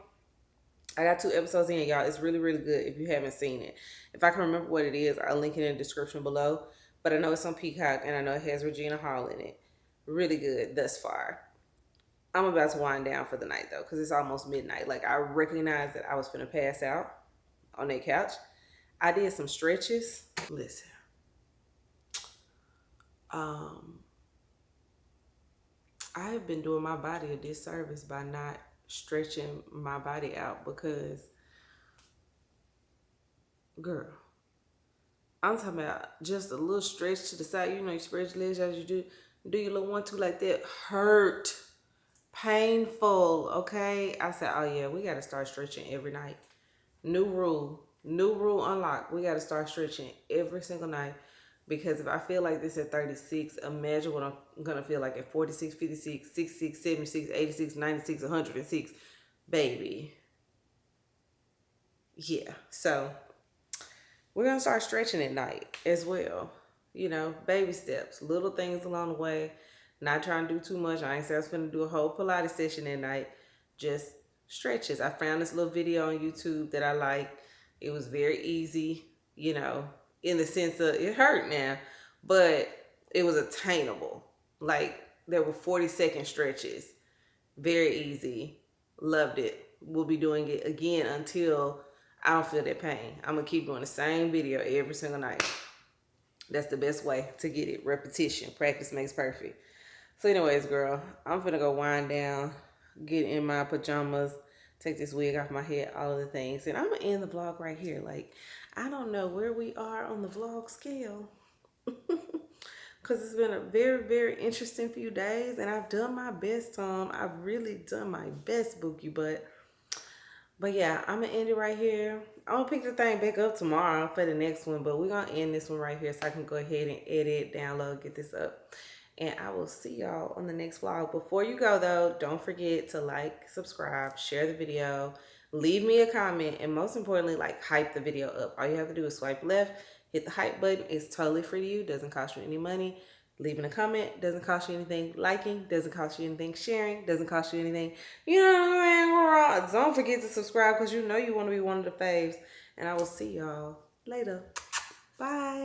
I got 2 episodes in, y'all. It's really, really good if you haven't seen it. If I can remember what it is, I'll link it in the description below. But I know it's on Peacock, and I know it has Regina Hall in it. Really good thus far. I'm about to wind down for the night, though, because it's almost midnight. Like, I recognized that I was finna pass out on that couch. I did some stretches. Listen. I have been doing my body a disservice by not stretching my body out because, girl, I'm talking about just a little stretch to the side. You know, you spread your legs as you do your little 1-2 like that. Hurt. Painful. Okay. I said, oh yeah, we got to start stretching every night. New rule unlocked. We got to start stretching every single night. Because if I feel like this at 36, imagine what I'm going to feel like at 46, 56, 66, 76, 86, 96, 106. Baby. Yeah. So we're going to start stretching at night as well. You know, baby steps, little things along the way. Not trying to do too much. I ain't saying I was going to do a whole Pilates session at night. Just stretches. I found this little video on YouTube that I like. It was very easy, you know, in the sense of it hurt now, but it was attainable. Like there were 40-second stretches. Very easy. Loved it. We'll be doing it again until I don't feel that pain. I'm going to keep doing the same video every single night. That's the best way to get it. Repetition. Practice makes perfect. So anyways, girl, I'm finna go wind down, get in my pajamas, take this wig off my head, all of the things. And I'm going to end the vlog right here. Like, I don't know where we are on the vlog scale. Because it's been a very, very interesting few days. And I've done my best, Tom. I've really done my best, Bookie. But But yeah, I'm gonna end it right here. I'm gonna pick the thing back up tomorrow for the next one, but we're gonna end this one right here so I can go ahead and edit, download, get this up. And I will see y'all on the next vlog. Before you go though, don't forget to like, subscribe, share the video, leave me a comment, and most importantly, like hype the video up. All you have to do is swipe left, hit the hype button. It's totally free to you, doesn't cost you any money. Leaving a comment doesn't cost you anything. Liking doesn't cost you anything. Sharing doesn't cost you anything. You know what I mean? Don't forget to subscribe because you know you want to be one of the faves. And I will see y'all later. Bye.